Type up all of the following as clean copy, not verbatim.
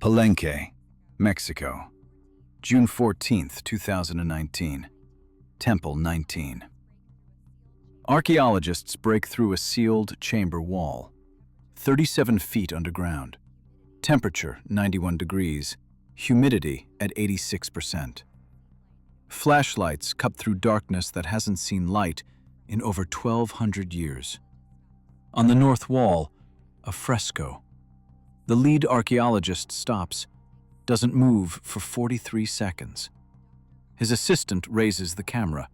Palenque, Mexico, June 14th, 2019. Temple 19. Archaeologists break through a sealed chamber wall, 37 feet underground. Temperature 91 degrees, humidity at 86%. Flashlights cut through darkness that hasn't seen light in over 1,200 years. On the north wall, a fresco. The lead archaeologist stops, doesn't move for 43 seconds. His assistant raises the camera,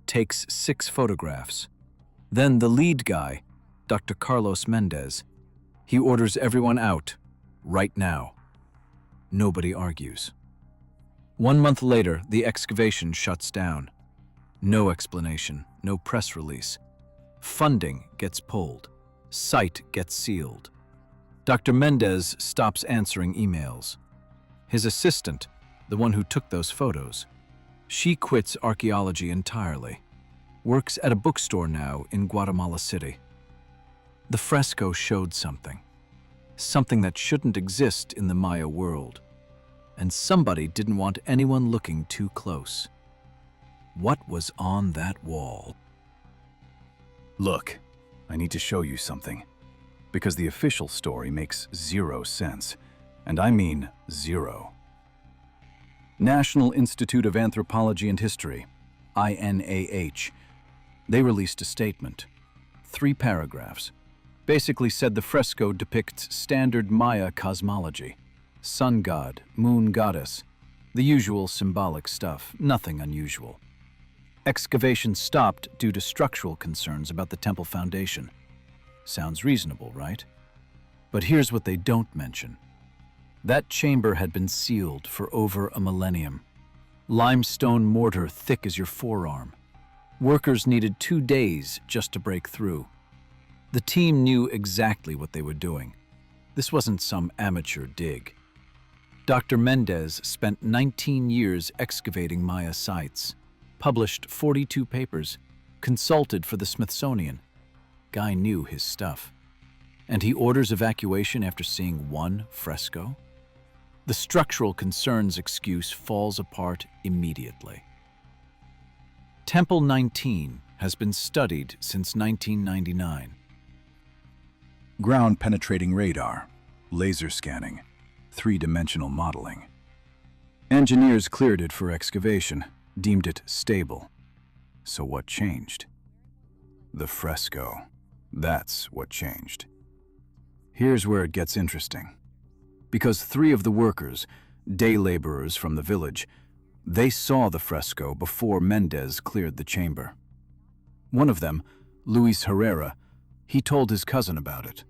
takes 6 photographs. Then the lead guy, Dr. Carlos Mendez, he orders everyone out, right now. Nobody argues. 1 month later, the excavation shuts down. No explanation, no press release. Funding gets pulled. Site gets sealed. Dr. Mendez stops answering emails. His assistant, the one who took those photos, she quits archaeology entirely. Works at a bookstore now in Guatemala City. The fresco showed something. Something that shouldn't exist in the Maya world. And somebody didn't want anyone looking too close. What was on that wall? Look, I need to show you something. Because the official story makes 0 sense. And I mean 0. National Institute of Anthropology and History, INAH, they released a statement. 3 paragraphs. Basically said the fresco depicts standard Maya cosmology. Sun god, moon goddess. The usual symbolic stuff, nothing unusual. Excavation stopped due to structural concerns about the temple foundation. Sounds reasonable, right? But here's what they don't mention. That chamber had been sealed for over a millennium. Limestone mortar thick as your forearm. Workers needed 2 days just to break through. The team knew exactly what they were doing. This wasn't some amateur dig. Dr. Mendez spent 19 years excavating Maya sites, published 42 papers, consulted for the Smithsonian. Guy knew his stuff. And he orders evacuation after seeing 1 fresco? The structural concerns excuse falls apart immediately. Temple 19 has been studied since 1999. Ground-penetrating radar, laser scanning, 3-dimensional modeling. Engineers cleared it for excavation, deemed it stable. So what changed? The fresco. That's what changed. Here's where it gets interesting. Because 3 of the workers, day laborers from the village, they saw the fresco before Mendez cleared the chamber. One of them, Luis Herrera, he told his cousin about it.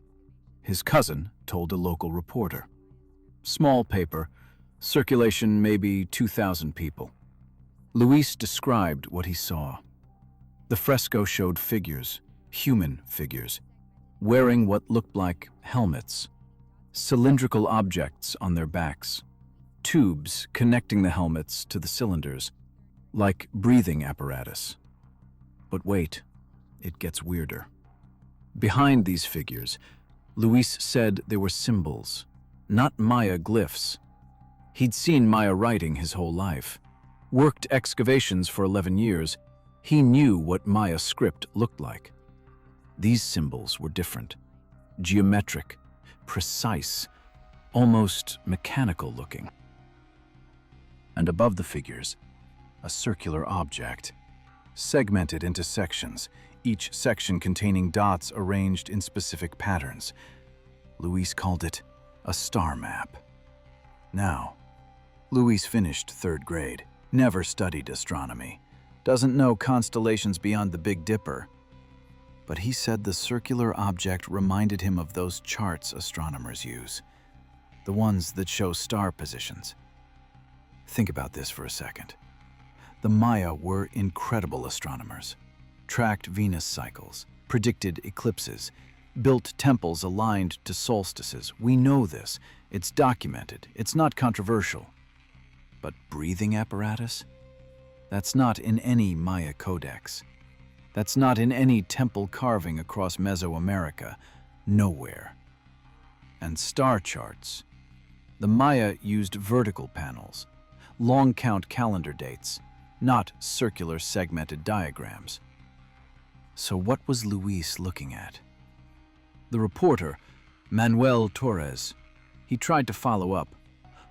His cousin told a local reporter. Small paper, circulation maybe 2,000 people. Luis described what he saw. The fresco showed figures, human figures, wearing what looked like helmets, cylindrical objects on their backs, tubes connecting the helmets to the cylinders, like breathing apparatus. But wait, it gets weirder. Behind these figures, Luis said there were symbols, not Maya glyphs. He'd seen Maya writing his whole life, worked excavations for 11 years. He knew what Maya script looked like. These symbols were different, geometric, precise, almost mechanical looking. And above the figures, a circular object, segmented into sections, each section containing dots arranged in specific patterns. Luis called it a star map. Now, Luis finished 3rd grade, never studied astronomy, doesn't know constellations beyond the Big Dipper. But he said the circular object reminded him of those charts astronomers use, the ones that show star positions. Think about this for a second. The Maya were incredible astronomers, tracked Venus cycles, predicted eclipses, built temples aligned to solstices. We know this. It's documented. It's not controversial. But breathing apparatus? That's not in any Maya codex. That's not in any temple carving across Mesoamerica. Nowhere. And star charts. The Maya used vertical panels, long count calendar dates, not circular segmented diagrams. So what was Luis looking at? The reporter, Manuel Torres, he tried to follow up,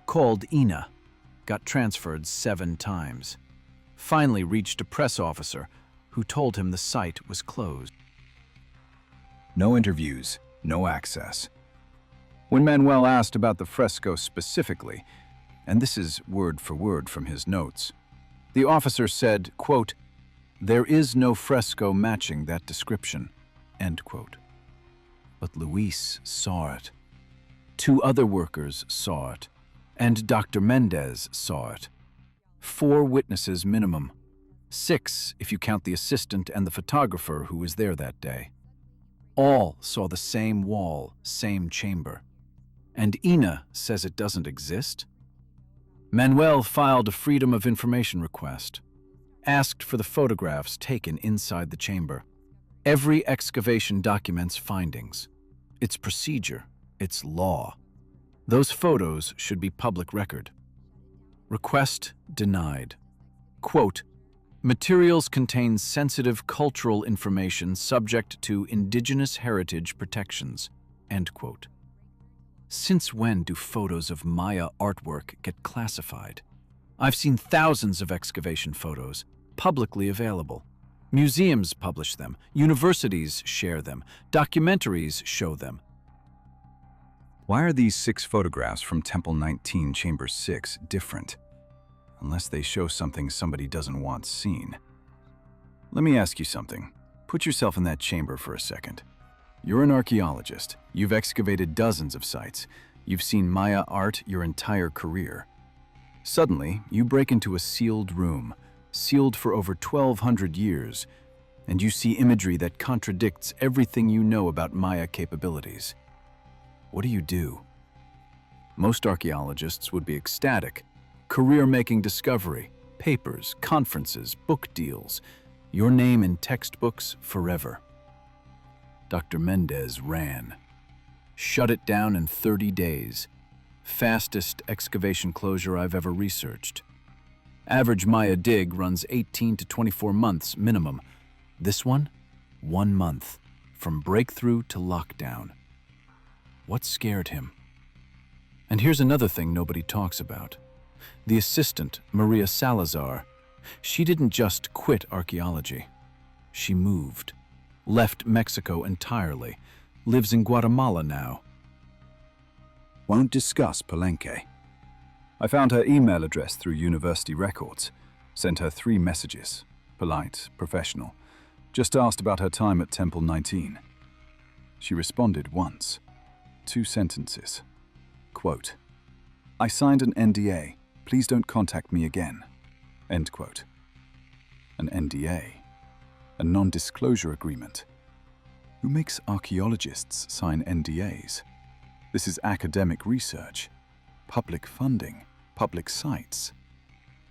called INA, got transferred 7 times, finally reached a press officer who told him the site was closed. No interviews, no access. When Manuel asked about the fresco specifically, and this is word for word from his notes, the officer said, quote, "There is no fresco matching that description," end quote. But Luis saw it. 2 other workers saw it, and Dr. Mendez saw it. 4 witnesses minimum. 6 if you count the assistant and the photographer who was there that day. All saw the same wall, same chamber. And Ina says it doesn't exist? Manuel filed a Freedom of Information request, asked for the photographs taken inside the chamber. Every excavation documents findings. Its procedure, its law. Those photos should be public record. Request denied. Quote, "Materials contain sensitive cultural information subject to indigenous heritage protections," end quote. Since when do photos of Maya artwork get classified? I've seen thousands of excavation photos, publicly available. Museums publish them, universities share them, documentaries show them. Why are these 6 photographs from Temple 19, Chamber 6 different? Unless they show something somebody doesn't want seen. Let me ask you something. Put yourself in that chamber for a second. You're an archaeologist. You've excavated dozens of sites. You've seen Maya art your entire career. Suddenly, you break into a sealed room, sealed for over 1,200 years, and you see imagery that contradicts everything you know about Maya capabilities. What do? Most archaeologists would be ecstatic. Career-making discovery, papers, conferences, book deals, your name in textbooks forever. Dr. Mendez ran. Shut it down in 30 days. Fastest excavation closure I've ever researched. Average Maya dig runs 18 to 24 months minimum. This one, 1 month, from breakthrough to lockdown. What scared him? And here's another thing nobody talks about. The assistant, Maria Salazar, she didn't just quit archaeology. She moved, left Mexico entirely, lives in Guatemala now. Won't discuss Palenque. I found her email address through university records, sent her 3 messages, polite, professional, just asked about her time at Temple 19. She responded once, 2 sentences. Quote, "I signed an NDA. Please don't contact me again." End quote. An NDA, a non-disclosure agreement. Who makes archaeologists sign NDAs? This is academic research, public funding, public sites.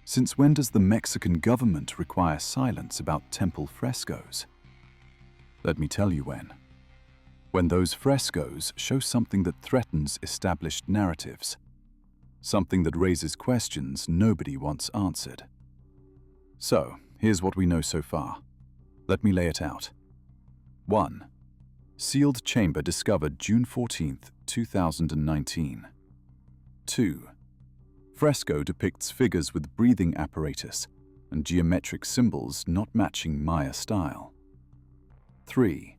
Since when does the Mexican government require silence about temple frescoes? Let me tell you when. When those frescoes show something that threatens established narratives. Something that raises questions nobody wants answered. So, here's what we know so far. Let me lay it out. 1. Sealed chamber discovered June 14th, 2019. 2. Fresco depicts figures with breathing apparatus and geometric symbols not matching Maya style. 3.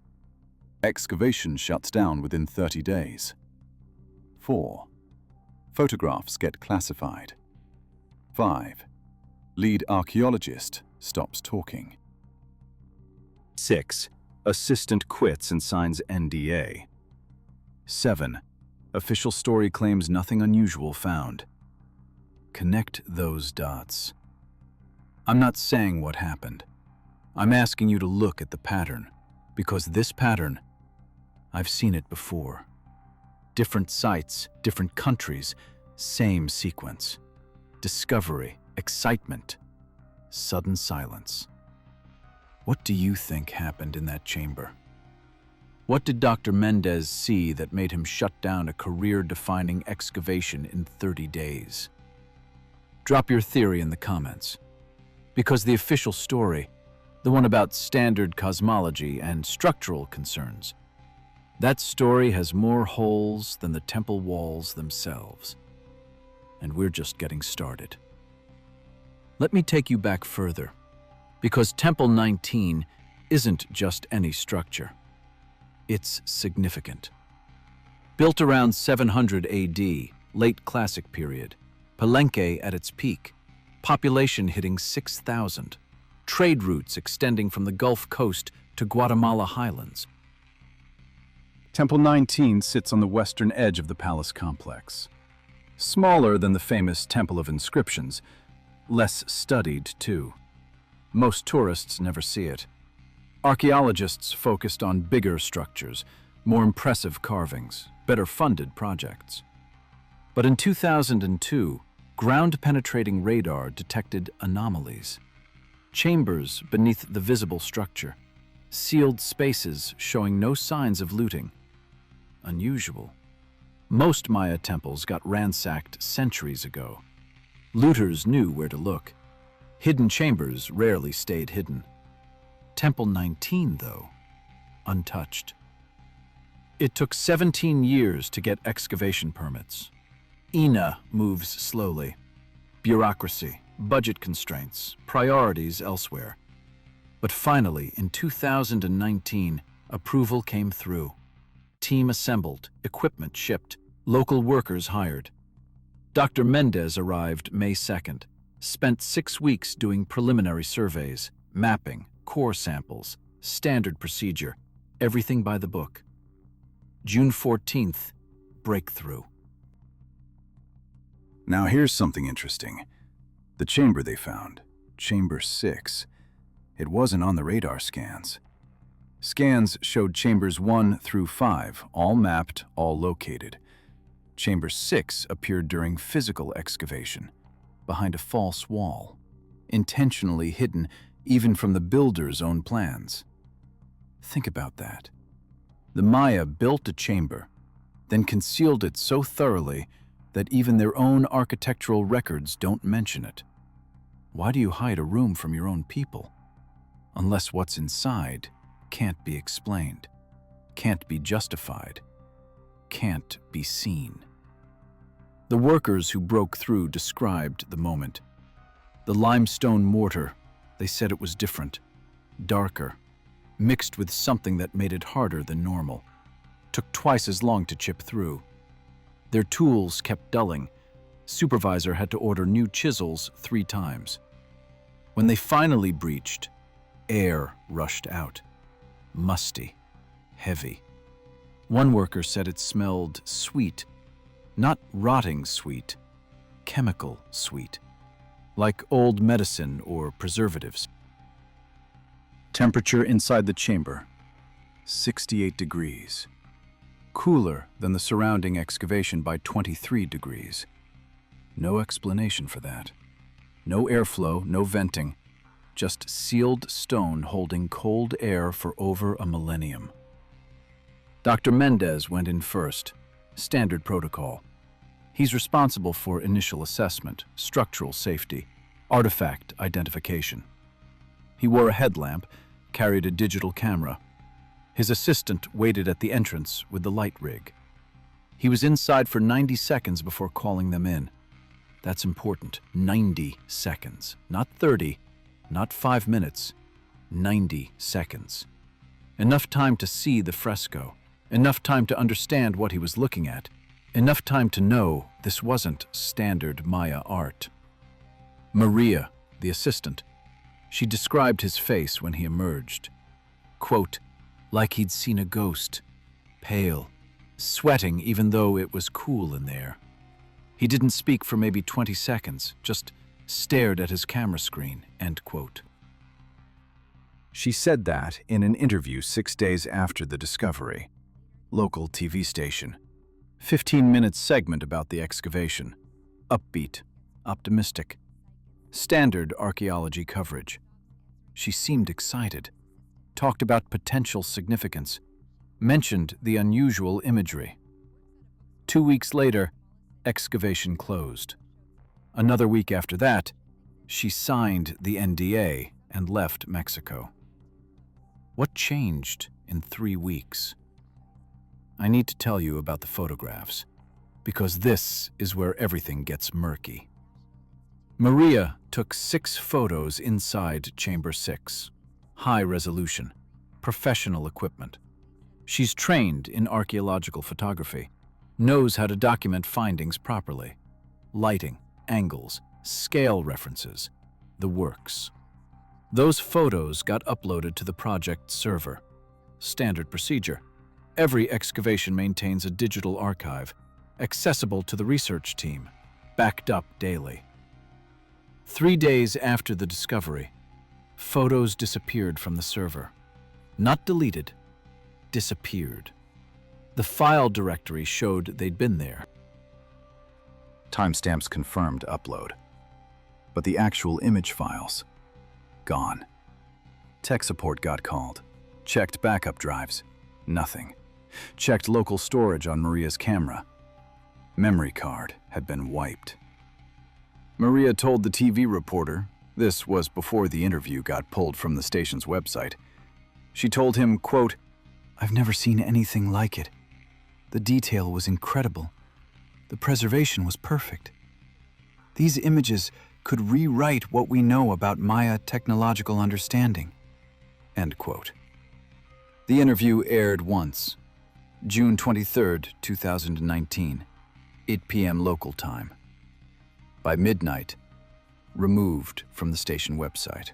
Excavation shuts down within 30 days. 4. Photographs get classified. 5. Lead archaeologist stops talking. 6. Assistant quits and signs NDA. 7. Official story claims nothing unusual found. Connect those dots. I'm not saying what happened. I'm asking you to look at the pattern, because this pattern, I've seen it before. Different sites, different countries, same sequence. Discovery, excitement, sudden silence. What do you think happened in that chamber? What did Dr. Mendez see that made him shut down a career-defining excavation in 30 days? Drop your theory in the comments. Because the official story, the one about standard cosmology and structural concerns, that story has more holes than the temple walls themselves. And we're just getting started. Let me take you back further, because Temple 19 isn't just any structure. It's significant. Built around 700 AD, late Classic period, Palenque at its peak, population hitting 6,000, trade routes extending from the Gulf Coast to Guatemala highlands. Temple 19 sits on the western edge of the palace complex. Smaller than the famous Temple of Inscriptions, less studied too. Most tourists never see it. Archaeologists focused on bigger structures, more impressive carvings, better funded projects. But in 2002, ground-penetrating radar detected anomalies. Chambers beneath the visible structure, sealed spaces showing no signs of looting. Unusual. Most Maya temples got ransacked centuries ago. Looters knew where to look. Hidden chambers rarely stayed hidden. Temple 19, though, untouched. It took 17 years to get excavation permits. INA moves slowly. Bureaucracy, budget constraints, priorities elsewhere. But finally, in 2019, approval came through. Team assembled, equipment shipped, local workers hired. Dr. Mendez arrived May 2nd, spent 6 weeks doing preliminary surveys, mapping, core samples, standard procedure, everything by the book. June 14th, breakthrough. Now here's something interesting. The chamber they found, Chamber 6, it wasn't on the radar scans. Scans showed chambers 1 through 5, all mapped, all located. Chamber 6 appeared during physical excavation, behind a false wall, intentionally hidden even from the builder's own plans. Think about that. The Maya built a chamber, then concealed it so thoroughly that even their own architectural records don't mention it. Why do you hide a room from your own people? Unless what's inside can't be explained, can't be justified, can't be seen. The workers who broke through described the moment. The limestone mortar, they said it was different, darker, mixed with something that made it harder than normal. Took twice as long to chip through. Their tools kept dulling. Supervisor had to order new chisels 3 times. When they finally breached, air rushed out. Musty, heavy. One worker said it smelled sweet, not rotting sweet, chemical sweet, like old medicine or preservatives. Temperature inside the chamber, 68 degrees. Cooler than the surrounding excavation by 23 degrees. No explanation for that. No airflow, no venting. Just sealed stone holding cold air for over a millennium. Dr. Mendez went in first. Standard protocol. He's responsible for initial assessment, structural safety, artifact identification. He wore a headlamp, carried a digital camera. His assistant waited at the entrance with the light rig. He was inside for 90 seconds before calling them in. That's important. 90 seconds. Not 30, not 5 minutes. 90 seconds. Enough time to see the fresco. Enough time to understand what he was looking at. Enough time to know this wasn't standard Maya art. Maria, the assistant, she described his face when he emerged. Quote, like he'd seen a ghost, pale, sweating even though it was cool in there. He didn't speak for maybe 20 seconds, just stared at his camera screen, end quote. She said that in an interview 6 days after the discovery. Local TV station. 15-minute segment about the excavation. Upbeat, optimistic. Standard archaeology coverage. She seemed excited. Talked about potential significance. mentioned the unusual imagery. 2 weeks later, excavation closed. Another week after that, she signed the NDA and left Mexico. What changed in 3 weeks? I need to tell you about the photographs, because this is where everything gets murky. Maria took 6 photos inside Chamber 6. High resolution, professional equipment. She's trained in archaeological photography, knows how to document findings properly. Lighting, angles, scale references, the works. Those photos got uploaded to the project server. Standard procedure. Every excavation maintains a digital archive, accessible to the research team, backed up daily. 3 days after the discovery, photos disappeared from the server. Not deleted, disappeared. The file directory showed they'd been there. Timestamps confirmed upload. But the actual image files, gone. Tech support got called. Checked backup drives. Nothing. Checked local storage on Maria's camera. Memory card had been wiped. Maria told the TV reporter, this was before the interview got pulled from the station's website. She told him, quote, "I've never seen anything like it. The detail was incredible. The preservation was perfect. These images could rewrite what we know about Maya technological understanding." End quote. The interview aired once, June 23, 2019, 8 p.m. local time. By midnight, removed from the station website.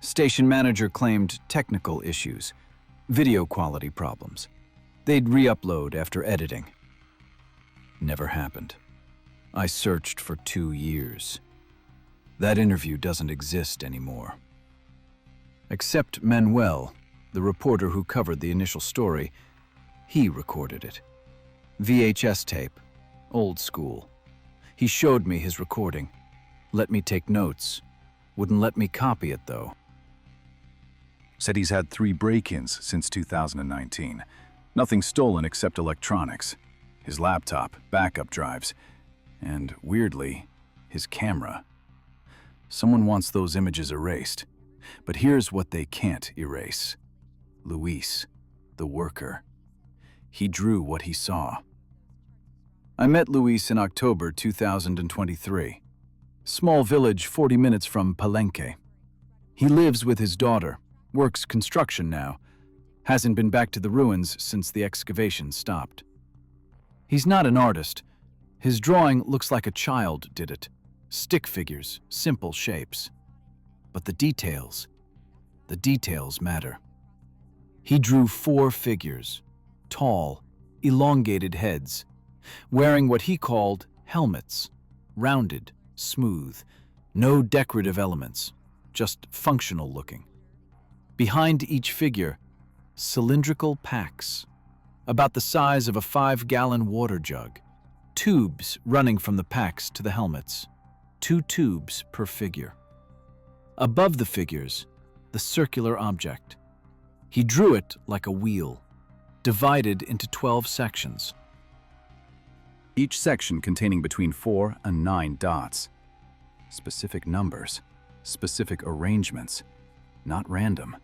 Station manager claimed technical issues, video quality problems. They'd re-upload after editing. Never happened. I searched for 2 years. That interview doesn't exist anymore. Except Manuel, the reporter who covered the initial story, he recorded it. VHS tape, old school. He showed me his recording. Let me take notes. Wouldn't let me copy it, though. Said he's had 3 break-ins since 2019. Nothing stolen except electronics. His laptop, backup drives, and, weirdly, his camera. Someone wants those images erased. But here's what they can't erase. Luis, the worker. He drew what he saw. I met Luis in October 2023. Small village 40 minutes from Palenque. He lives with his daughter, works construction now, hasn't been back to the ruins since the excavation stopped. He's not an artist. His drawing looks like a child did it. Stick figures, simple shapes. But the details matter. He drew 4 figures, tall, elongated heads, wearing what he called helmets, rounded, smooth, no decorative elements, just functional looking. Behind each figure, cylindrical packs, about the size of a 5-gallon water jug, tubes running from the packs to the helmets, 2 tubes per figure. Above the figures, the circular object. He drew it like a wheel, divided into 12 sections. Each section containing between 4 and 9 dots. Specific numbers, specific arrangements, not random.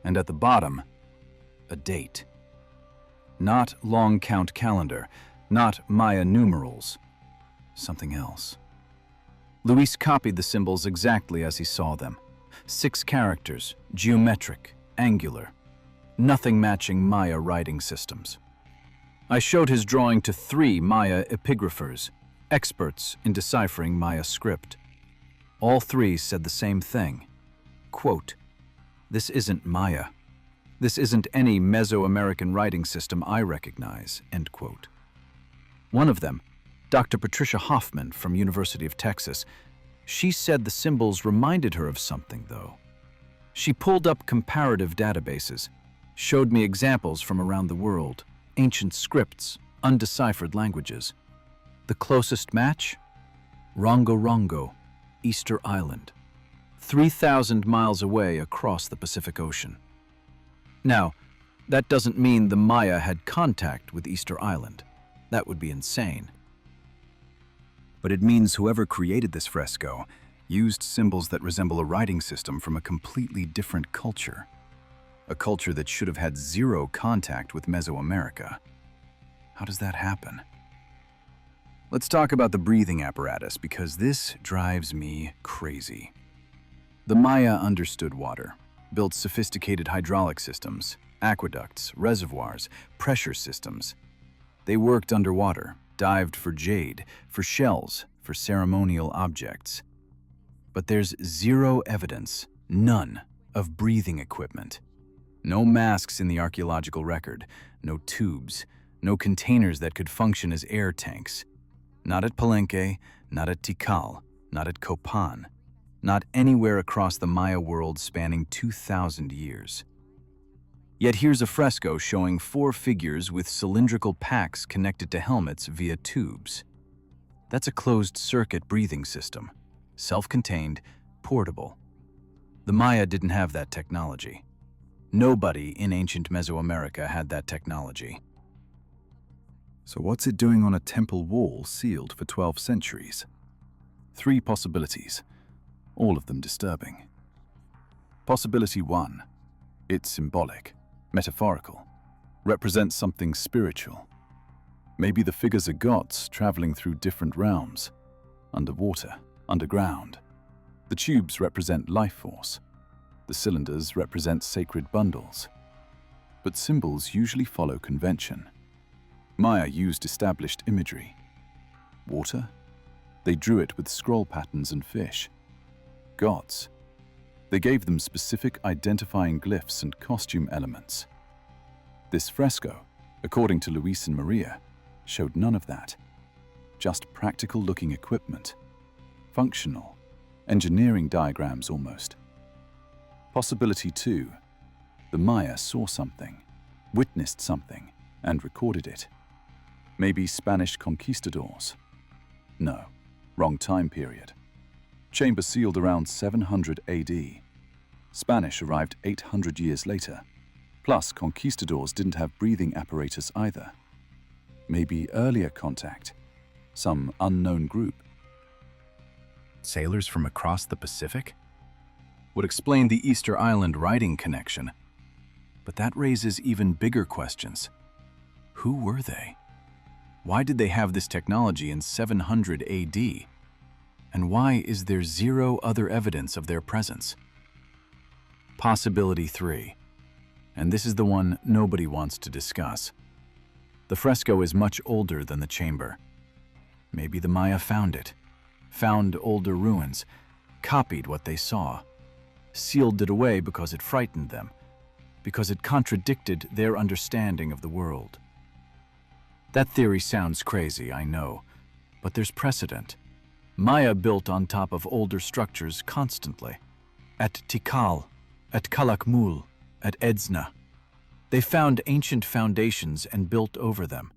And at the bottom, a date. Not long count calendar, not Maya numerals, something else. Luis copied the symbols exactly as he saw them. 6 characters, geometric, angular, nothing matching Maya writing systems. I showed his drawing to 3 Maya epigraphers, experts in deciphering Maya script. All 3 said the same thing. Quote, "This isn't Maya. This isn't any Mesoamerican writing system I recognize," end quote. One of them, Dr. Patricia Hoffman from University of Texas, she said the symbols reminded her of something, though. She pulled up comparative databases, showed me examples from around the world, ancient scripts, undeciphered languages. The closest match? Rongorongo, Easter Island, 3,000 miles away across the Pacific Ocean. Now, That doesn't mean the Maya had contact with Easter Island. That would be insane. But it means whoever created this fresco used symbols that resemble a writing system from a completely different culture. A culture that should have had zero contact with Mesoamerica. How does that happen? Let's talk about the breathing apparatus, because this drives me crazy. The Maya understood water, built sophisticated hydraulic systems, aqueducts, reservoirs, pressure systems. They worked underwater, dived for jade, for shells, for ceremonial objects. But there's zero evidence, none, of breathing equipment. No masks in the archaeological record, no tubes, no containers that could function as air tanks. Not at Palenque, not at Tikal, not at Copan, not anywhere across the Maya world spanning 2,000 years. Yet here's a fresco showing 4 figures with cylindrical packs connected to helmets via tubes. That's a closed-circuit breathing system, self-contained, portable. The Maya didn't have that technology. Nobody in ancient Mesoamerica had that technology. So what's it doing on a temple wall sealed for 12 centuries? 3 possibilities, all of them disturbing. Possibility 1. It's symbolic, metaphorical, represents something spiritual. Maybe the figures are gods traveling through different realms, underwater, underground. The tubes represent life force. The cylinders represent sacred bundles. But symbols usually follow convention. Maya used established imagery. Water? They drew it with scroll patterns and fish. Gods? They gave them specific identifying glyphs and costume elements. This fresco, according to Luis and Maria, showed none of that. Just practical-looking equipment. Functional. Engineering diagrams almost. Possibility 2. The Maya saw something, witnessed something, and recorded it. Maybe Spanish conquistadors. No, wrong time period. Chamber sealed around 700 AD. Spanish arrived 800 years later. Plus, conquistadors didn't have breathing apparatus either. Maybe earlier contact. Some unknown group. Sailors from across the Pacific? Would explain the Easter Island writing connection. But that raises even bigger questions. Who were they? Why did they have this technology in 700 AD? And why is there zero other evidence of their presence? Possibility 3. And this is the one nobody wants to discuss. The fresco is much older than the chamber. Maybe the Maya found it, found older ruins, copied what they saw, sealed it away because it frightened them, because it contradicted their understanding of the world. That theory sounds crazy, I know, but there's precedent. Maya built on top of older structures constantly. At Tikal, at Calakmul, at Edzna. They found ancient foundations and built over them,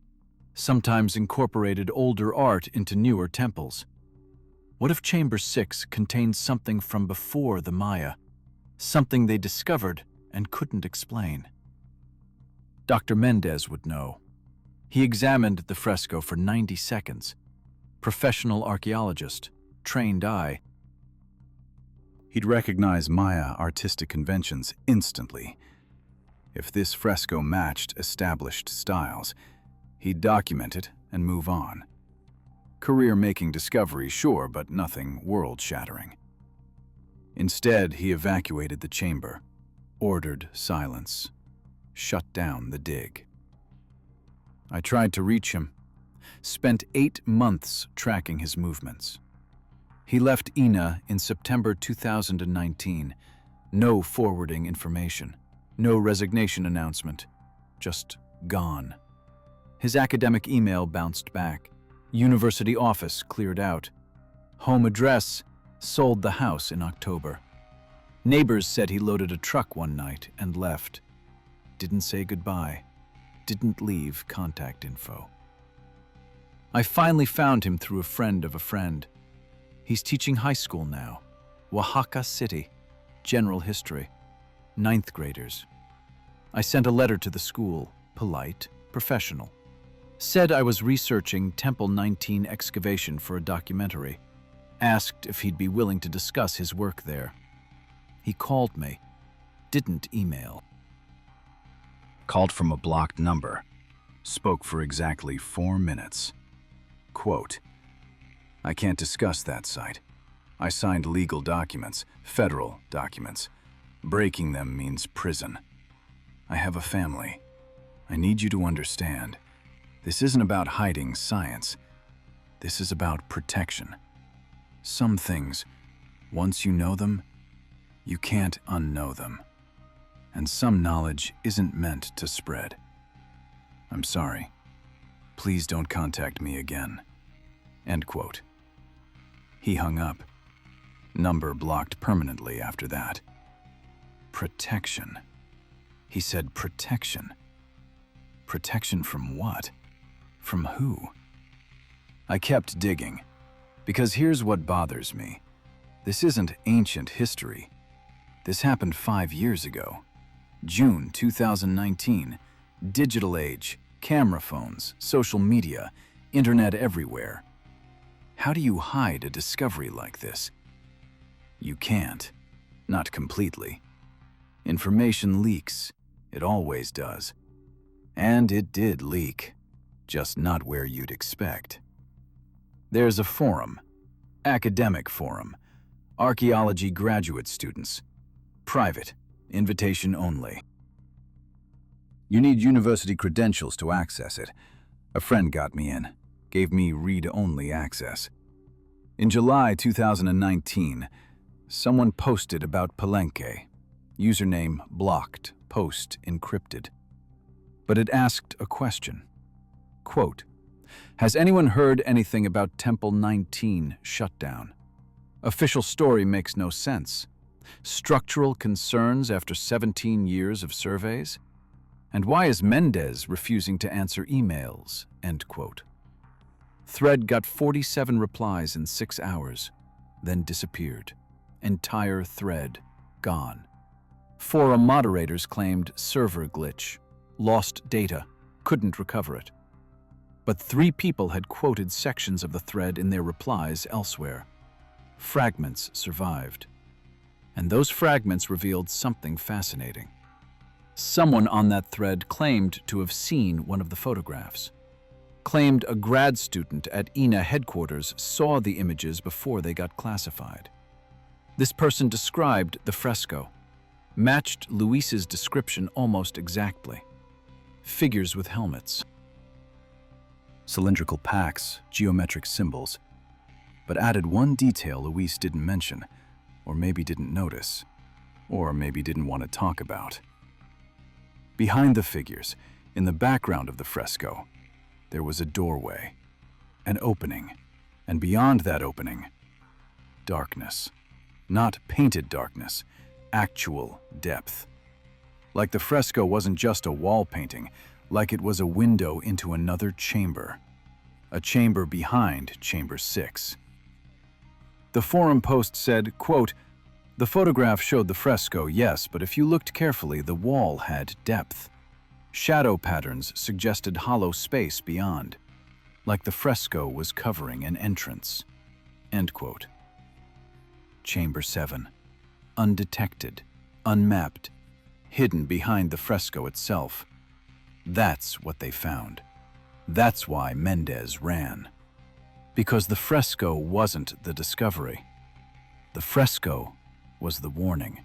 sometimes incorporated older art into newer temples. What if Chamber 6 contains something from before the Maya, something they discovered and couldn't explain? Dr. Mendez would know. He examined the fresco for 90 seconds. Professional archaeologist, trained eye. He'd recognize Maya artistic conventions instantly. If this fresco matched established styles, he'd document it and move on. Career-making discovery, sure, but nothing world-shattering. Instead, he evacuated the chamber, ordered silence, shut down the dig. I tried to reach him, spent 8 months tracking his movements. He left INA in September 2019. No forwarding information, no resignation announcement, just gone. His academic email bounced back. University office cleared out. Home address, sold the house in October. Neighbors said he loaded a truck one night and left. Didn't say goodbye. Didn't leave contact info. I finally found him through a friend of a friend. He's teaching high school now. Oaxaca City. General history. 9th graders. I sent a letter to the school, polite, professional. Said I was researching Temple 19 excavation for a documentary. Asked if he'd be willing to discuss his work there. He called me. Didn't email. Called from a blocked number. Spoke for exactly 4 minutes. Quote, "I can't discuss that site. I signed legal documents, federal documents. Breaking them means prison. I have a family. I need you to understand. This isn't about hiding science. This is about protection. Some things, once you know them, you can't unknow them. And some knowledge isn't meant to spread. I'm sorry. Please don't contact me again." End quote. He hung up. Number blocked permanently after that. Protection. He said protection. Protection from what? From who? I kept digging, because here's what bothers me. This isn't ancient history. This happened 5 years ago. June 2019. Digital age, camera phones, social media, internet everywhere. How do you hide a discovery like this? You can't. Not completely. Information leaks. It always does. And it did leak, just not where you'd expect. There's a forum, academic forum, archaeology graduate students, private, invitation only. You need university credentials to access it. A friend got me in, gave me read-only access. In July 2019, someone posted about Palenque, username blocked, post encrypted. But it asked a question. Quote, "Has anyone heard anything about Temple 19 shutdown? Official story makes no sense. Structural concerns after 17 years of surveys? And why is Mendez refusing to answer emails?" End quote. Thread got 47 replies in 6 hours, then disappeared. Entire thread gone. Forum moderators claimed server glitch, lost data, couldn't recover it. But 3 people had quoted sections of the thread in their replies elsewhere. Fragments survived. And those fragments revealed something fascinating. Someone on that thread claimed to have seen one of the photographs. Claimed a grad student at INA headquarters saw the images before they got classified. This person described the fresco, matched Luis's description almost exactly. Figures with helmets. Cylindrical packs, geometric symbols, but added one detail Luis didn't mention, or maybe didn't notice, or maybe didn't want to talk about. Behind the figures, in the background of the fresco, there was a doorway, an opening, and beyond that opening, darkness. Not painted darkness, actual depth. Like the fresco wasn't just a wall painting, like it was a window into another chamber. A chamber behind Chamber 6. The forum post said, quote, "The photograph showed the fresco, yes, but if you looked carefully, the wall had depth. Shadow patterns suggested hollow space beyond, like the fresco was covering an entrance." End quote. Chamber 7. Undetected, unmapped, hidden behind the fresco itself. That's what they found. That's why Mendez ran. Because the fresco wasn't the discovery. The fresco was the warning.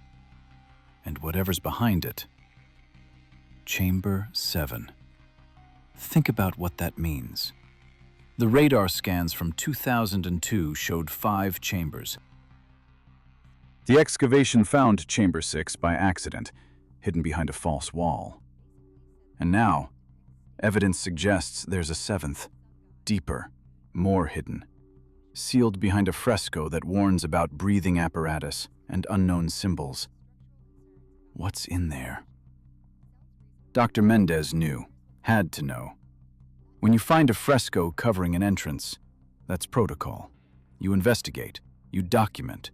And whatever's behind it. Chamber 7. Think about what that means. The radar scans from 2002 showed 5 chambers. The excavation found Chamber 6 by accident, hidden behind a false wall. And now, evidence suggests there's a 7th, deeper, more hidden, sealed behind a fresco that warns about breathing apparatus and unknown symbols. What's in there? Dr. Mendez knew, had to know. When you find a fresco covering an entrance, that's protocol. You investigate, you document,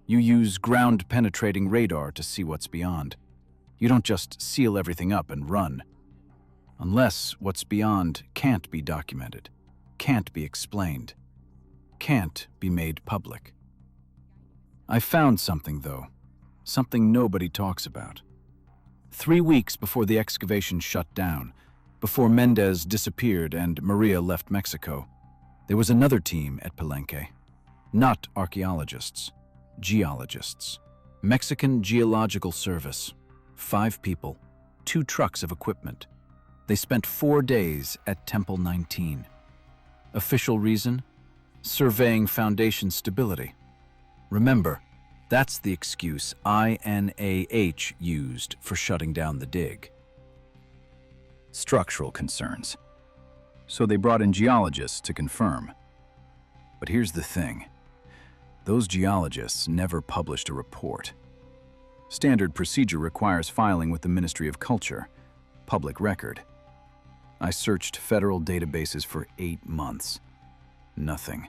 you use ground-penetrating radar to see what's beyond. You don't just seal everything up and run. Unless what's beyond can't be documented, can't be explained, can't be made public. I found something, though, something nobody talks about. 3 weeks before the excavation shut down, before Mendez disappeared and Maria left Mexico, there was another team at Palenque. Not archaeologists, geologists. Mexican Geological Service. 5 people, 2 trucks of equipment. They spent 4 days at Temple 19. Official reason? Surveying foundation stability. Remember, that's the excuse INAH used for shutting down the dig. Structural concerns. So they brought in geologists to confirm. But here's the thing. Those geologists never published a report. Standard procedure requires filing with the Ministry of Culture, public record. I searched federal databases for 8 months. Nothing.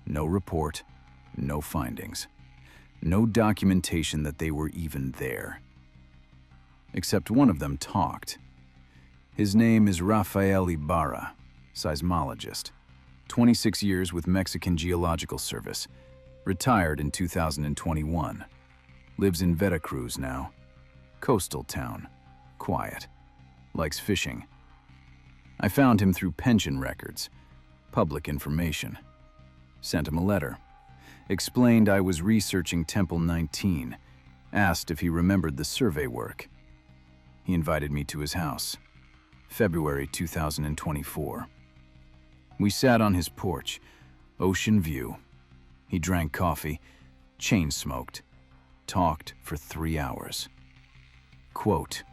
No report, no findings. No documentation that they were even there. Except one of them talked. His name is Rafael Ibarra, seismologist. 26 years with Mexican Geological Service. Retired in 2021. Lives in Veracruz now. Coastal town. Quiet. Likes fishing. I found him through pension records. Public information. Sent him a letter. Explained I was researching Temple 19. Asked if he remembered the survey work. He invited me to his house. February 2024. We sat on his porch. Ocean view. He drank coffee. Chain smoked. Talked for 3 hours. Quote,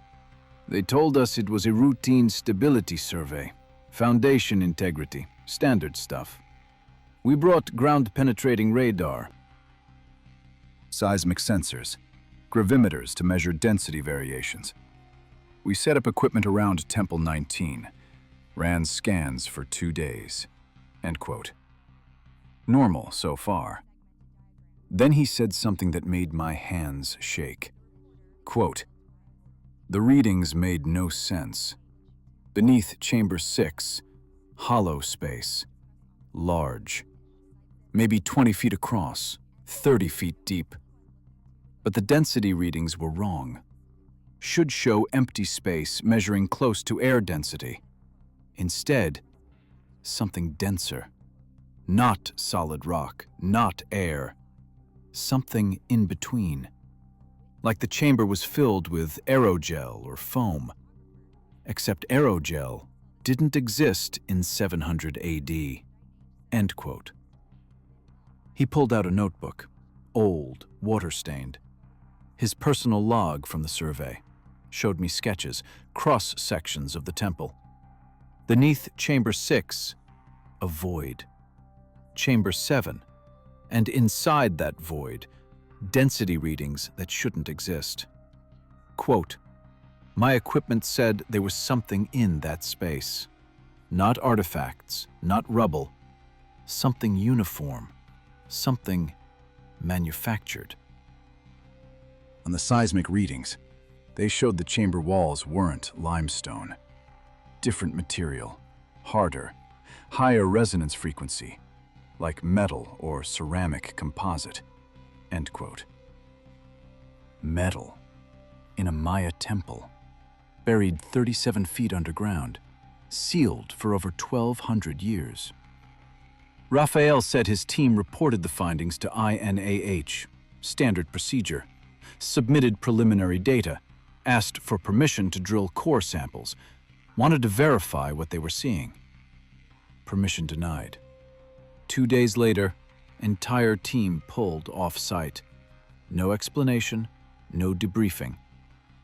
"They told us it was a routine stability survey. Foundation integrity. Standard stuff. We brought ground-penetrating radar, Seismic sensors. Gravimeters to measure density variations. We set up equipment around Temple 19. Ran scans for 2 days." End quote. Normal so far. Then he said something that made my hands shake. Quote, "The readings made no sense. Beneath Chamber 6, hollow space, large, maybe 20 feet across, 30 feet deep. But the density readings were wrong. Should show empty space measuring close to air density. Instead, something denser. Not solid rock, not air. Something in between. Like the chamber was filled with aerogel or foam. Except aerogel didn't exist in 700 AD." End quote. He pulled out a notebook, old, water-stained. His personal log from the survey. Showed me sketches, cross-sections of the temple. Beneath Chamber 6, a void. Chamber 7, and inside that void, density readings that shouldn't exist. Quote, "My equipment said there was something in that space. Not artifacts, not rubble. Something uniform. Something manufactured." On the seismic readings, they showed the chamber walls weren't limestone. Different material, harder, higher resonance frequency, like metal or ceramic composite. End quote. Metal in a Maya temple, buried 37 feet underground, sealed for over 1,200 years. Rafael said his team reported the findings to INAH, standard procedure, submitted preliminary data, asked for permission to drill core samples, wanted to verify what they were seeing. Permission denied. 2 days later, entire team pulled off-site. No explanation, no debriefing.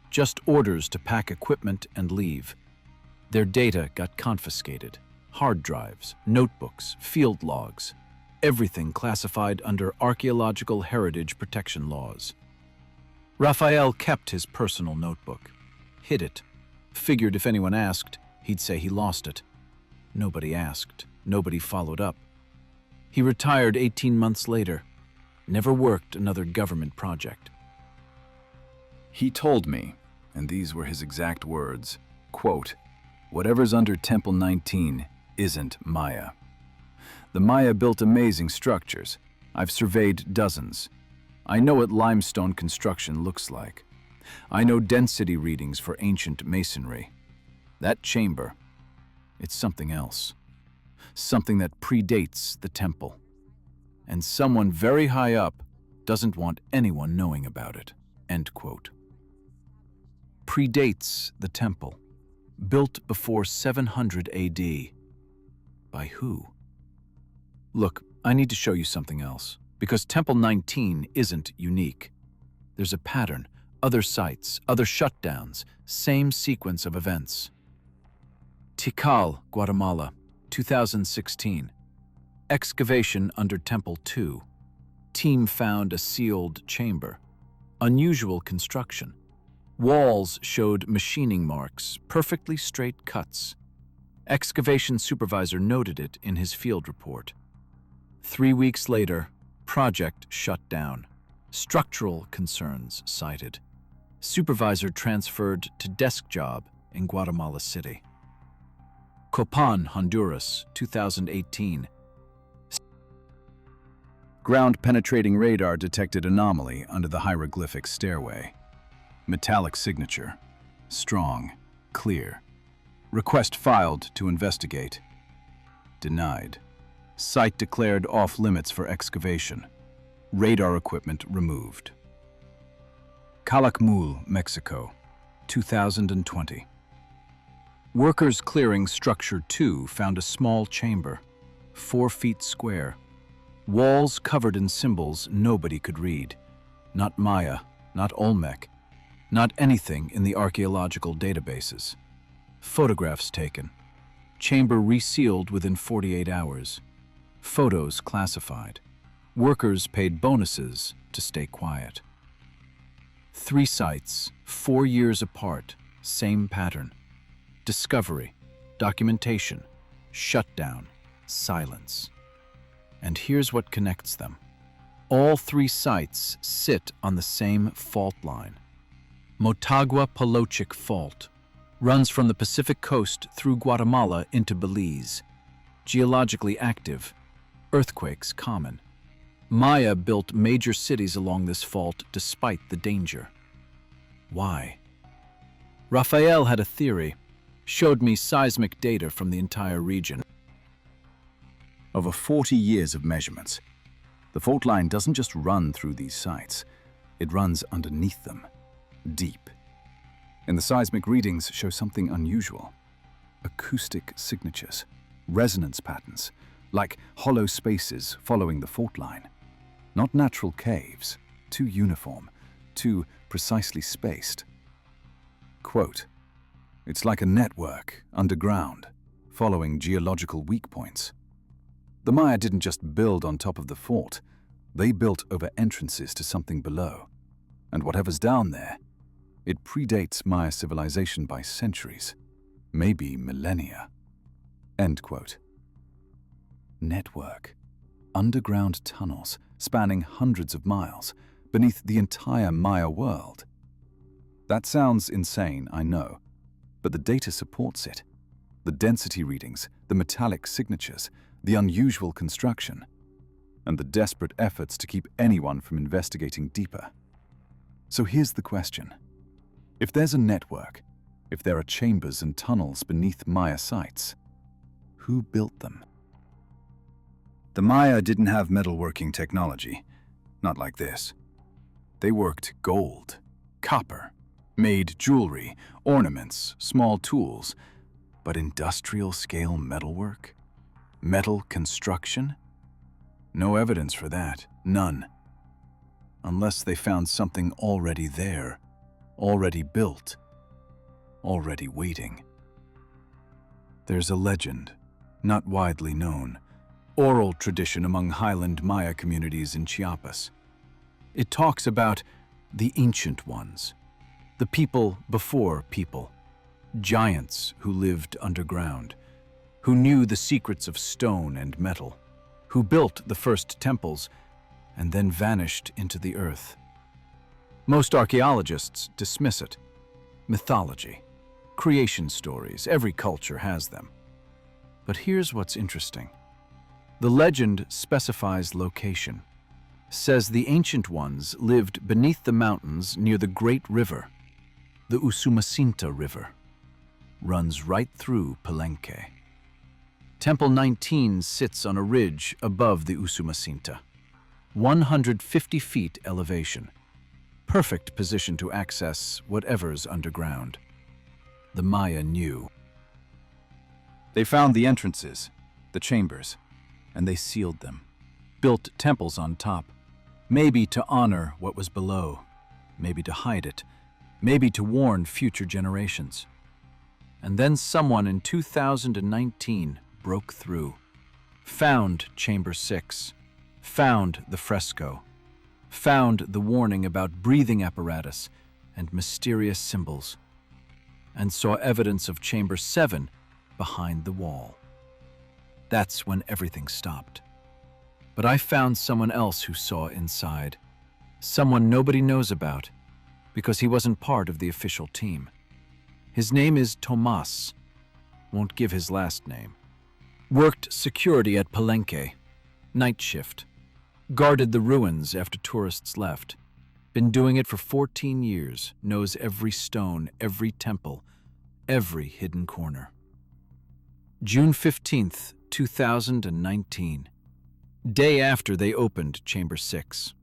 Just orders to pack equipment and leave. Their data got confiscated. Hard drives, notebooks, field logs, everything classified under archaeological heritage protection laws. Rafael kept his personal notebook, hid it, figured if anyone asked, he'd say he lost it. Nobody asked, nobody followed up. He retired 18 months later, never worked another government project. He told me, And these were his exact words, quote, "Whatever's under Temple 19 isn't Maya. The Maya built amazing structures. I've surveyed dozens. I know what limestone construction looks like. I know density readings for ancient masonry. That chamber, it's something else. Something that predates the temple. And someone very high up doesn't want anyone knowing about it." End quote. Predates the temple. Built before 700 AD. By who? Look, I need to show you something else, because Temple 19 isn't unique. There's a pattern, other sites, other shutdowns, same sequence of events. Tikal, Guatemala, 2016. Excavation under Temple 2. Team found a sealed chamber. Unusual construction. Walls showed machining marks, perfectly straight cuts. Excavation supervisor noted it in his field report. 3 weeks later, project shut down. Structural concerns cited. Supervisor transferred to desk job in Guatemala City. Copan, Honduras, 2018. Ground-penetrating radar detected anomaly under the hieroglyphic stairway. Metallic signature. Strong. Clear. Request filed to investigate. Denied. Site declared off-limits for excavation. Radar equipment removed. Calakmul, Mexico, 2020. Workers clearing Structure 2 found a small chamber, 4 feet square. Walls covered in symbols nobody could read. Not Maya, not Olmec, not anything in the archaeological databases. Photographs taken. Chamber resealed within 48 hours. Photos classified. Workers paid bonuses to stay quiet. 3 sites, 4 years apart, same pattern. Discovery, documentation, shutdown, silence. And here's what connects them. All 3 sites sit on the same fault line. Motagua-Palochic Fault runs from the Pacific coast through Guatemala into Belize. Geologically active, earthquakes common. Maya built major cities along this fault despite the danger. Why? Raphael had a theory, showed me seismic data from the entire region. Over 40 years of measurements, the fault line doesn't just run through these sites, it runs underneath them, deep. And the seismic readings show something unusual. Acoustic signatures, resonance patterns, like hollow spaces following the fault line. Not natural caves, too uniform, too precisely spaced. Quote, "It's like a network, underground, following geological weak points." The Maya didn't just build on top of the fort, they built over entrances to something below. And whatever's down there, it predates Maya civilization by centuries, maybe millennia. End quote. Network. Underground tunnels spanning hundreds of miles beneath the entire Maya world. That sounds insane, I know, but the data supports it. The density readings, the metallic signatures, the unusual construction, and the desperate efforts to keep anyone from investigating deeper. So here's the question. If there's a network, if there are chambers and tunnels beneath Maya sites, who built them? The Maya didn't have metalworking technology, not like this. They worked gold, copper, made jewelry, ornaments, small tools, but industrial-scale metalwork? Metal construction? No evidence for that, none. Unless they found something already there, already built, already waiting. There's a legend, not widely known, oral tradition among highland Maya communities in Chiapas. It talks about the ancient ones, the people before people, giants who lived underground, who knew the secrets of stone and metal, who built the first temples and then vanished into the earth. Most archaeologists dismiss it. Mythology, creation stories, every culture has them. But here's what's interesting. The legend specifies location, says the ancient ones lived beneath the mountains near the great river. The Usumacinta River runs right through Palenque. Temple 19 sits on a ridge above the Usumacinta, 150 feet elevation. Perfect position to access whatever's underground. The Maya knew. They found the entrances, the chambers, and they sealed them. Built temples on top, maybe to honor what was below, maybe to hide it, maybe to warn future generations. And then someone in 2019 broke through, found Chamber 6, found the fresco, found the warning about breathing apparatus and mysterious symbols, and saw evidence of Chamber 7 behind the wall. That's when everything stopped. But I found someone else who saw inside, someone nobody knows about, because he wasn't part of the official team. His name is Tomas, won't give his last name. Worked security at Palenque, night shift. Guarded the ruins after tourists left. Been doing it for 14 years, knows every stone, every temple, every hidden corner. June 15th, 2019. Day after they opened Chamber 6.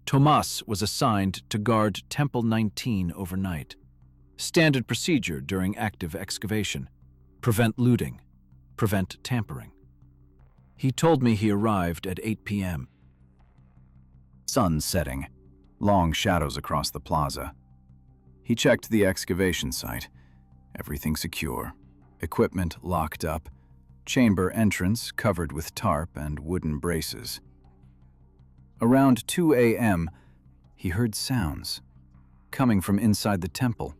Tomas was assigned to guard Temple 19 overnight. Standard procedure during active excavation. Prevent looting. Prevent tampering. He told me he arrived at 8 p.m. Sun setting, long shadows across the plaza. He checked the excavation site. Everything secure. Equipment locked up. Chamber entrance covered with tarp and wooden braces. Around 2 a.m., he heard sounds coming from inside the temple.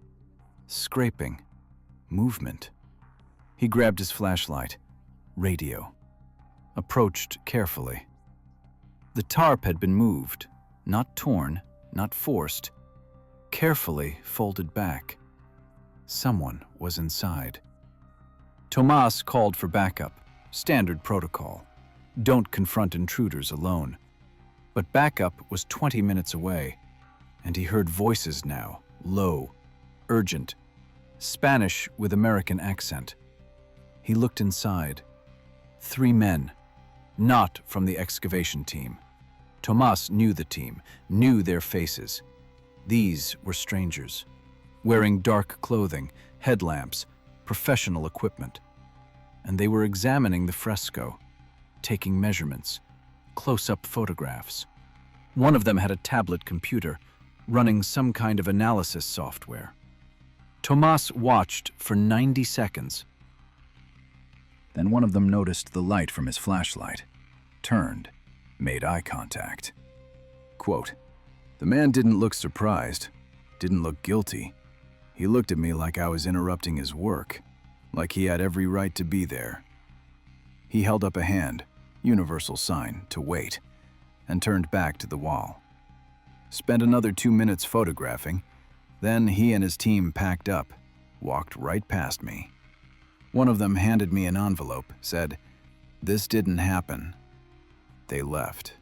Scraping. Movement. He grabbed his flashlight. Radio. Approached carefully. The tarp had been moved, not torn, not forced. Carefully folded back. Someone was inside. Tomas called for backup. Standard protocol. Don't confront intruders alone. But backup was 20 minutes away, and he heard voices now, low, urgent, Spanish with American accent. He looked inside. 3 men, not from the excavation team. Tomas knew the team, knew their faces. These were strangers, wearing dark clothing, headlamps, professional equipment. And they were examining the fresco, taking measurements, close-up photographs. One of them had a tablet computer, running some kind of analysis software. Tomas watched for 90 seconds. Then one of them noticed the light from his flashlight, turned, made eye contact. Quote, "The man didn't look surprised, didn't look guilty. He looked at me like I was interrupting his work, like he had every right to be there. He held up a hand, universal sign, to wait, and turned back to the wall. Spent another 2 minutes photographing, then he and his team packed up, walked right past me. One of them handed me an envelope, said, 'This didn't happen.' They left."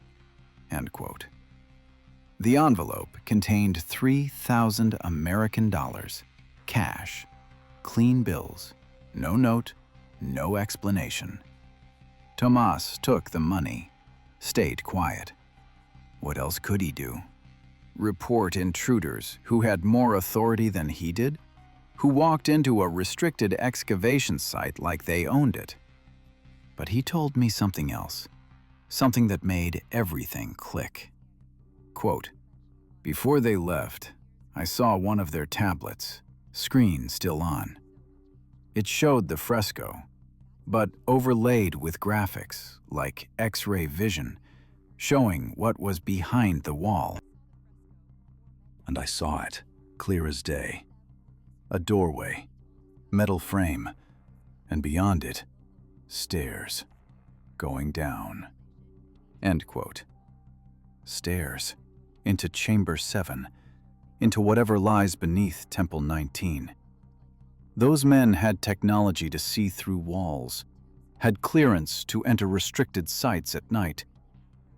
End quote. The envelope contained 3,000 American dollars, cash, clean bills, no note, no explanation. Tomas took the money, stayed quiet. What else could he do? Report intruders who had more authority than he did? Who walked into a restricted excavation site like they owned it? But he told me something else, something that made everything click. Quote, "Before they left, I saw one of their tablets, screen still on. It showed the fresco, but overlaid with graphics like X-ray vision, showing what was behind the wall. And I saw it, clear as day. A doorway, metal frame, and beyond it, stairs, going down." End quote. Stairs, into Chamber 7, into whatever lies beneath Temple 19. Those men had technology to see through walls, had clearance to enter restricted sites at night,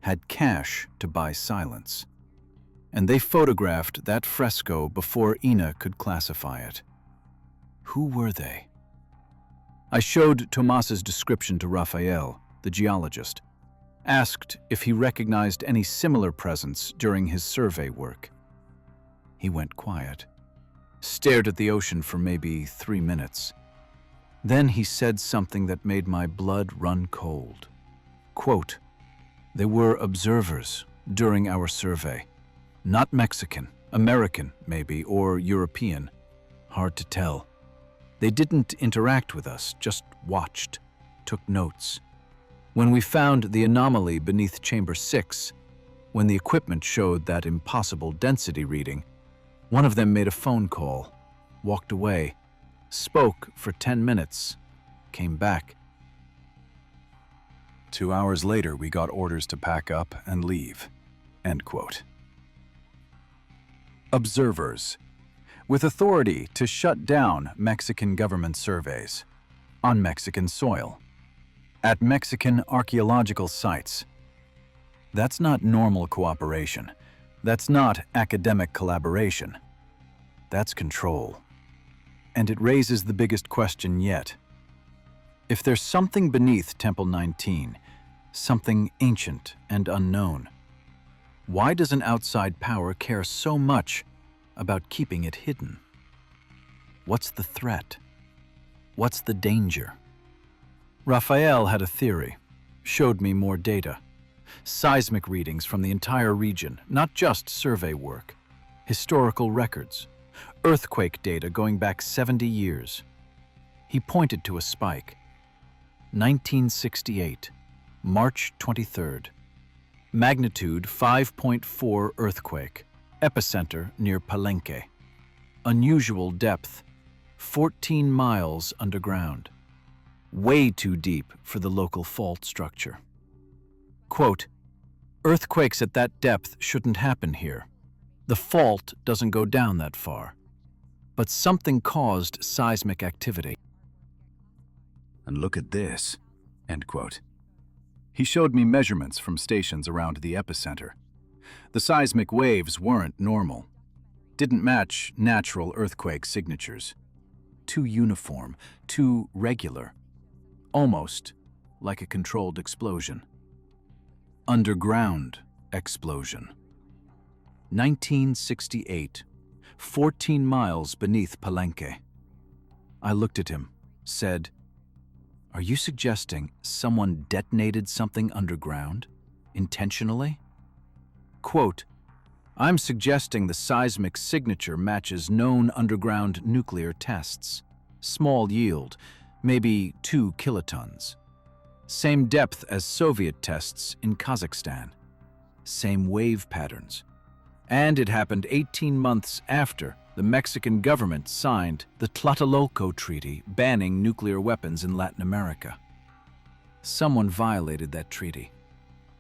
had cash to buy silence. And they photographed that fresco before Ina could classify it. Who were they? I showed Tomas's description to Raphael, the geologist, asked if he recognized any similar presence during his survey work. He went quiet, stared at the ocean for maybe 3 minutes. Then he said something that made my blood run cold. Quote, "They were observers during our survey. Not Mexican, American maybe, or European. Hard to tell. They didn't interact with us, just watched, took notes. When we found the anomaly beneath Chamber 6, when the equipment showed that impossible density reading, one of them made a phone call, walked away, spoke for 10 minutes, came back. 2 hours later, we got orders to pack up and leave." End quote. Observers, with authority to shut down Mexican government surveys on Mexican soil, at Mexican archaeological sites. That's not normal cooperation. That's not academic collaboration. That's control. And it raises the biggest question yet. If there's something beneath Temple 19, something ancient and unknown, why does an outside power care so much about keeping it hidden? What's the threat? What's the danger? Raphael had a theory, showed me more data. Seismic readings from the entire region, not just survey work. Historical records. Earthquake data going back 70 years. He pointed to a spike. 1968, March 23rd. Magnitude 5.4 earthquake. Epicenter near Palenque. Unusual depth, 14 miles underground. Way too deep for the local fault structure. Quote, "Earthquakes at that depth shouldn't happen here. The fault doesn't go down that far. But something caused seismic activity." And look at this. End quote. He showed me measurements from stations around the epicenter. The seismic waves weren't normal. Didn't match natural earthquake signatures. Too uniform, too regular. Almost like a controlled explosion. Underground explosion. 1968, 14 miles beneath Palenque. I looked at him, said, "Are you suggesting someone detonated something underground, intentionally?" Quote, "I'm suggesting the seismic signature matches known underground nuclear tests. Small yield, maybe 2 kilotons. Same depth as Soviet tests in Kazakhstan. Same wave patterns. And it happened 18 months after the Mexican government signed the Tlatelolco Treaty banning nuclear weapons in Latin America. Someone violated that treaty,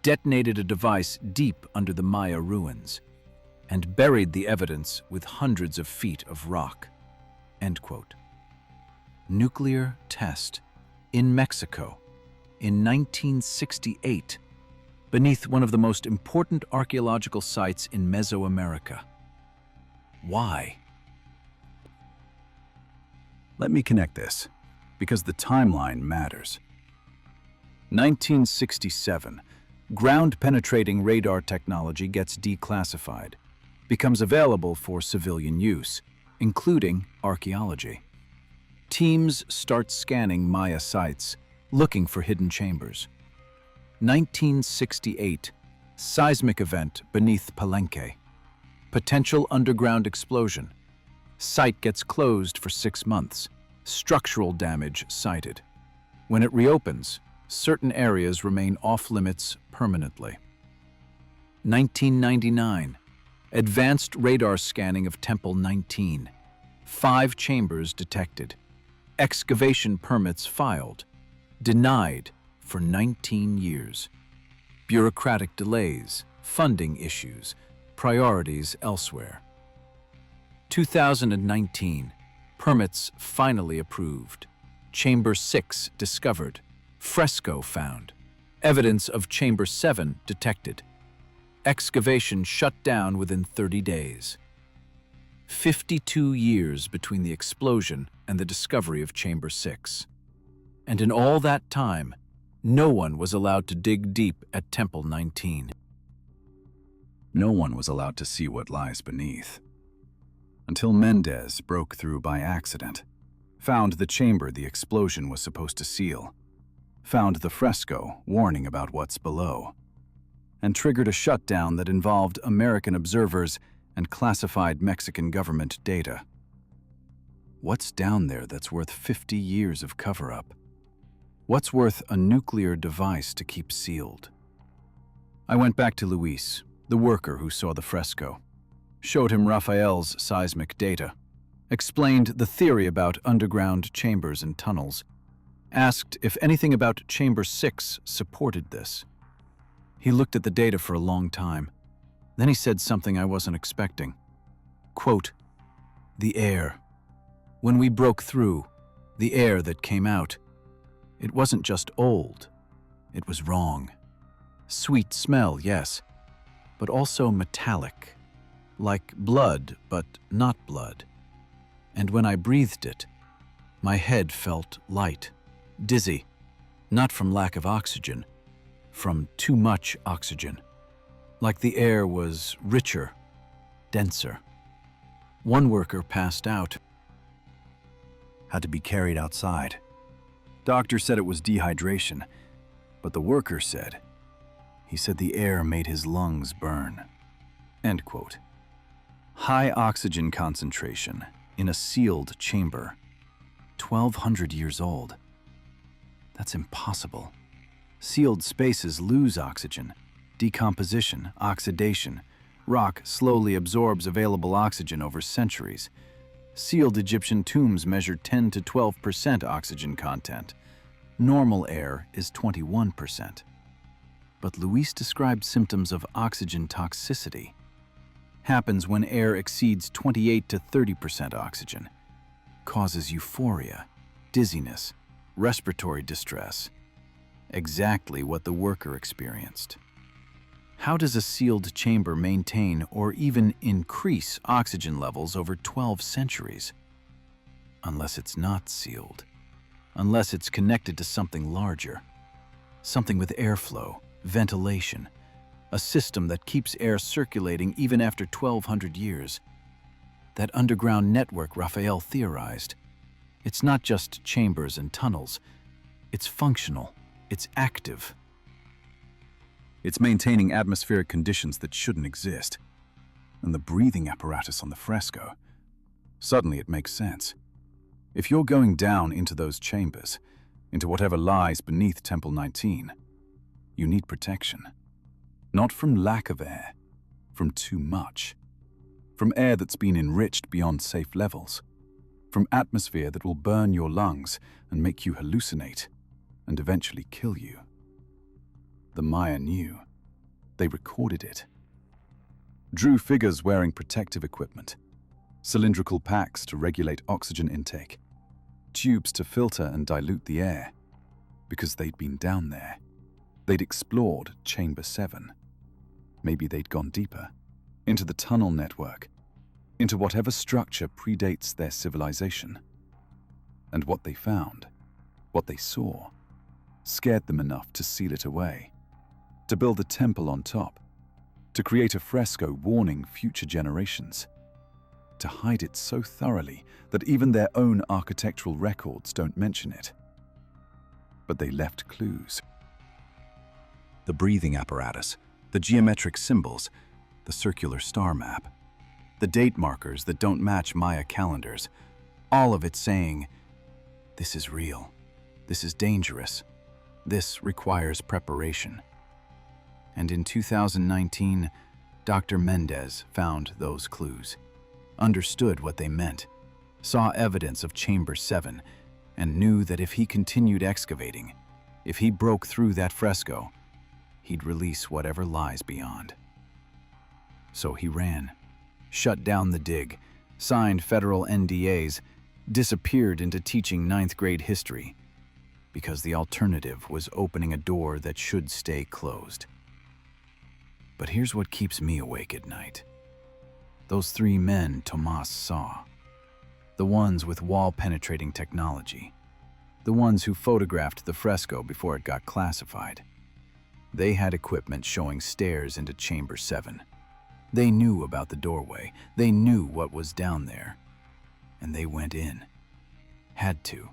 detonated a device deep under the Maya ruins, and buried the evidence with hundreds of feet of rock." End quote. Nuclear test in Mexico in 1968, beneath one of the most important archaeological sites in Mesoamerica. Why? Let me connect this, because the timeline matters. 1967, ground-penetrating radar technology gets declassified, becomes available for civilian use, including archaeology. Teams start scanning Maya sites, looking for hidden chambers. 1968, seismic event beneath Palenque. Potential underground explosion. Site gets closed for 6 months. Structural damage cited. When it reopens, certain areas remain off-limits permanently. 1999, advanced radar scanning of Temple 19. 5 chambers detected. Excavation permits filed. Denied for 19 years. Bureaucratic delays, funding issues, priorities elsewhere. 2019. Permits finally approved. Chamber 6 discovered. Fresco found. Evidence of Chamber 7 detected. Excavation shut down within 30 days. 52 years between the explosion and the discovery of Chamber 6. And in all that time, no one was allowed to dig deep at Temple 19. No one was allowed to see what lies beneath. Until Mendez broke through by accident, found the chamber the explosion was supposed to seal, found the fresco warning about what's below, and triggered a shutdown that involved American observers and classified Mexican government data. What's down there that's worth 50 years of cover-up? What's worth a nuclear device to keep sealed? I went back to Luis, the worker who saw the fresco, showed him Raphael's seismic data, explained the theory about underground chambers and tunnels, asked if anything about Chamber 6 supported this. He looked at the data for a long time. Then he said something I wasn't expecting. Quote, "The air. When we broke through, the air that came out, it wasn't just old, it was wrong. Sweet smell, yes, but also metallic, like blood, but not blood. And when I breathed it, my head felt light, dizzy, not from lack of oxygen, from too much oxygen, like the air was richer, denser. One worker passed out, had to be carried outside. Doctor said it was dehydration, but the worker said, he said the air made his lungs burn." End quote. High oxygen concentration in a sealed chamber, 1,200 years old. That's impossible. Sealed spaces lose oxygen, decomposition, oxidation. Rock slowly absorbs available oxygen over centuries. Sealed Egyptian tombs measured 10 to 12% oxygen content. Normal air is 21%. But Luis described symptoms of oxygen toxicity. Happens when air exceeds 28 to 30% oxygen. Causes euphoria, dizziness, respiratory distress. Exactly what the worker experienced. How does a sealed chamber maintain or even increase oxygen levels over 12 centuries? Unless it's not sealed. Unless it's connected to something larger. Something with airflow, ventilation, a system that keeps air circulating even after 1,200 years. That underground network Raphael theorized. It's not just chambers and tunnels. It's functional. It's active. It's maintaining atmospheric conditions that shouldn't exist. And the breathing apparatus on the fresco. Suddenly it makes sense. If you're going down into those chambers, into whatever lies beneath Temple 19, you need protection. Not from lack of air, from too much. From air that's been enriched beyond safe levels. From atmosphere that will burn your lungs and make you hallucinate, and eventually kill you. The Maya knew. They recorded it. Drew figures wearing protective equipment, cylindrical packs to regulate oxygen intake, tubes to filter and dilute the air, because they'd been down there. They'd explored Chamber 7. Maybe they'd gone deeper, into the tunnel network, into whatever structure predates their civilization. And what they found, what they saw, scared them enough to seal it away, to build a temple on top, to create a fresco warning future generations, to hide it so thoroughly that even their own architectural records don't mention it. But they left clues. The breathing apparatus, the geometric symbols, the circular star map, the date markers that don't match Maya calendars, all of it saying, this is real, this is dangerous, this requires preparation. And in 2019, Dr. Mendez found those clues, understood what they meant, saw evidence of Chamber 7, and knew that if he continued excavating, if he broke through that fresco, he'd release whatever lies beyond. So he ran, shut down the dig, signed federal NDAs, disappeared into teaching ninth-grade history because the alternative was opening a door that should stay closed. But here's what keeps me awake at night. Those 3 men Tomas saw. The ones with wall-penetrating technology. The ones who photographed the fresco before it got classified. They had equipment showing stairs into Chamber 7. They knew about the doorway. They knew what was down there. And they went in. Had to.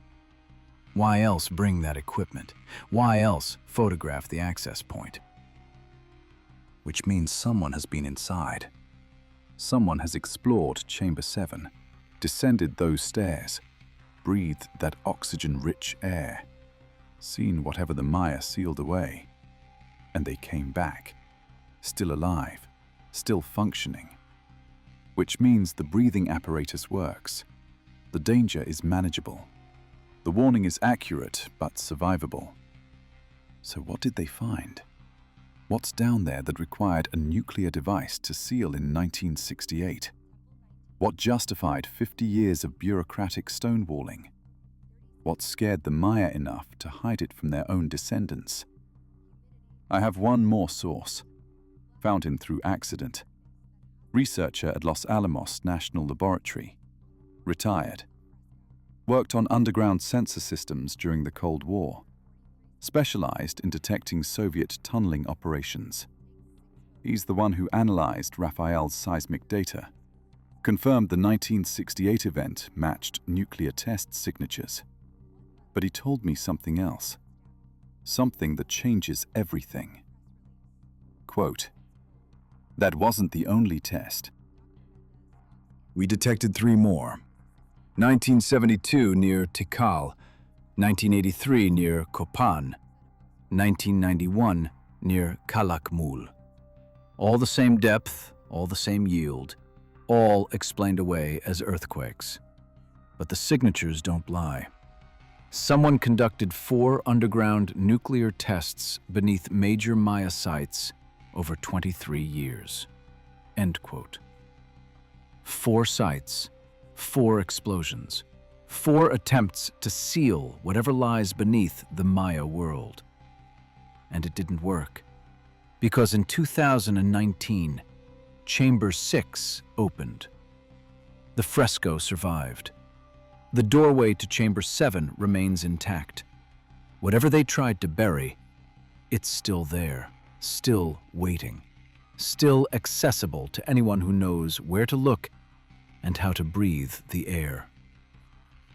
Why else bring that equipment? Why else photograph the access point? Which means someone has been inside. Someone has explored Chamber 7, descended those stairs, breathed that oxygen-rich air, seen whatever the Maya sealed away, and they came back, still alive, still functioning. Which means the breathing apparatus works. The danger is manageable. The warning is accurate but survivable. So what did they find? What's down there that required a nuclear device to seal in 1968? What justified 50 years of bureaucratic stonewalling? What scared the Maya enough to hide it from their own descendants? I have one more source, found him through accident. Researcher at Los Alamos National Laboratory, retired. Worked on underground sensor systems during the Cold War. Specialized in detecting Soviet tunneling operations. He's the one who analyzed Raphael's seismic data, confirmed the 1968 event matched nuclear test signatures. But he told me something else. Something that changes everything. Quote, "That wasn't the only test. We detected 3 more. 1972 near Tikal, 1983 near Copan, 1991 near Calakmul. All the same depth, all the same yield, all explained away as earthquakes. But the signatures don't lie. Someone conducted 4 underground nuclear tests beneath major Maya sites over 23 years." End quote. 4 sites, 4 explosions, 4 attempts to seal whatever lies beneath the Maya world. And it didn't work, because in 2019, Chamber 6 opened. The fresco survived. The doorway to Chamber 7 remains intact. Whatever they tried to bury, it's still there, still waiting, still accessible to anyone who knows where to look and how to breathe the air.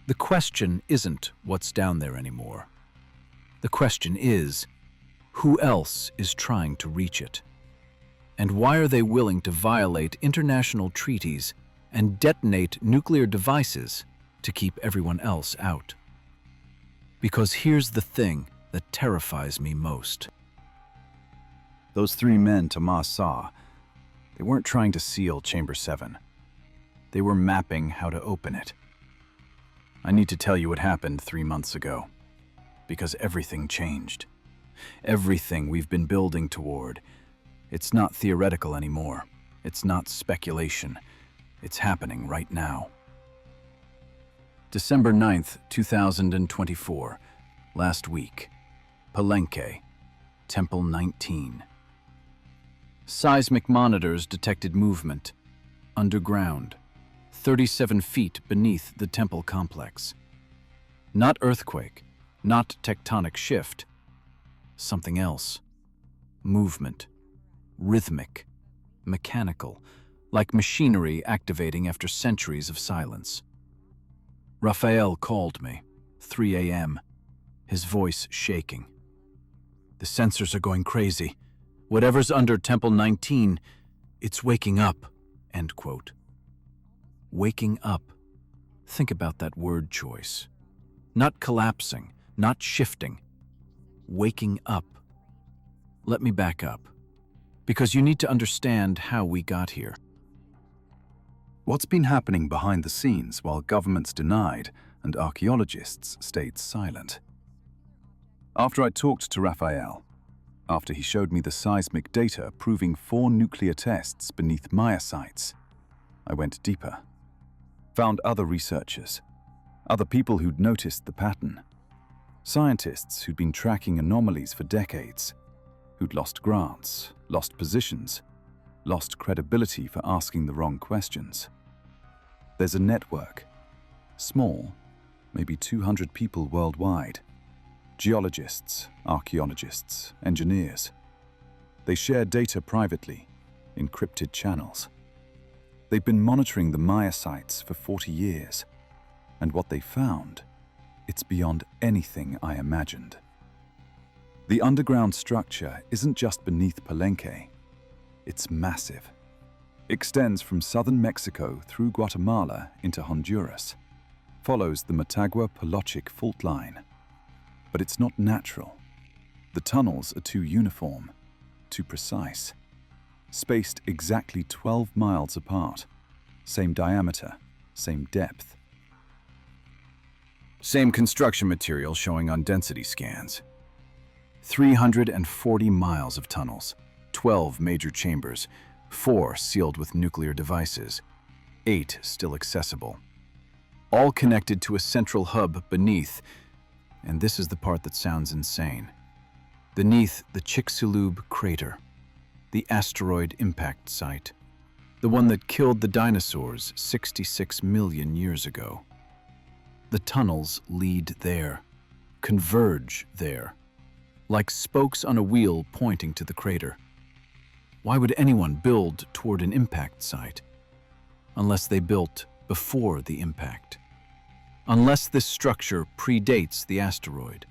The question isn't what's down there anymore. The question is, who else is trying to reach it? And why are they willing to violate international treaties and detonate nuclear devices to keep everyone else out? Because here's the thing that terrifies me most. Those 3 men Tomas saw, they weren't trying to seal Chamber 7. They were mapping how to open it. I need to tell you what happened 3 months ago, because everything changed. Everything we've been building toward. It's not theoretical anymore. It's not speculation. It's happening right now. December 9th, 2024, last week. Palenque, Temple 19. Seismic monitors detected movement, underground, 37 feet beneath the temple complex. Not earthquake, not tectonic shift. Something else. Movement. Rhythmic. Mechanical. Like machinery activating after centuries of silence. Raphael called me, 3 a.m., his voice shaking. "The sensors are going crazy. Whatever's under Temple 19, it's waking up." End quote. Waking up. Think about that word choice. Not collapsing, not shifting. Waking up. Let me back up, because you need to understand how we got here. What's been happening behind the scenes while governments denied and archaeologists stayed silent? After I talked to Raphael, after he showed me the seismic data proving 4 nuclear tests beneath Maya sites, I went deeper. Found other researchers, other people who'd noticed the pattern. Scientists who'd been tracking anomalies for decades, who'd lost grants, lost positions, lost credibility for asking the wrong questions. There's a network, small, maybe 200 people worldwide, geologists, archaeologists, engineers. They share data privately, encrypted channels. They've been monitoring the Maya sites for 40 years, and what they found, it's beyond anything I imagined. The underground structure isn't just beneath Palenque, it's massive. Extends from southern Mexico through Guatemala into Honduras, follows the Motagua-Polochic fault line. But it's not natural. The tunnels are too uniform, too precise. Spaced exactly 12 miles apart. Same diameter, same depth. Same construction material showing on density scans. 340 miles of tunnels, 12 major chambers, 4 sealed with nuclear devices, 8 still accessible. All connected to a central hub beneath, and this is the part that sounds insane. Beneath the Chicxulub crater, the asteroid impact site, the one that killed the dinosaurs 66 million years ago. The tunnels lead there, converge there, like spokes on a wheel pointing to the crater. Why would anyone build toward an impact site? Unless they built before the impact. Unless this structure predates the asteroid.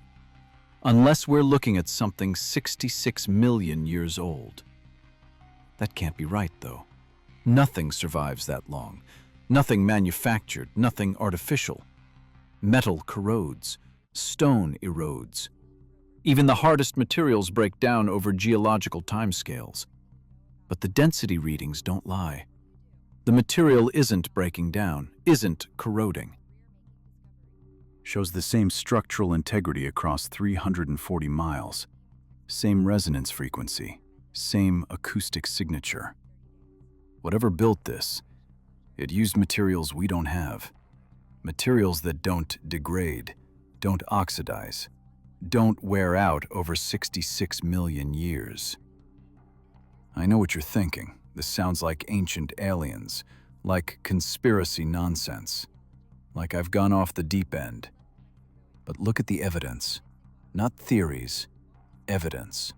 Unless we're looking at something 66 million years old. That can't be right, though. Nothing survives that long. Nothing manufactured, nothing artificial. Metal corrodes. Stone erodes. Even the hardest materials break down over geological timescales. But the density readings don't lie. The material isn't breaking down, isn't corroding. Shows the same structural integrity across 340 miles. Same resonance frequency, same acoustic signature. Whatever built this, it used materials we don't have. Materials that don't degrade, don't oxidize, don't wear out over 66 million years. I know what you're thinking. This sounds like ancient aliens, like conspiracy nonsense, like I've gone off the deep end. But look at the evidence. Not theories, evidence.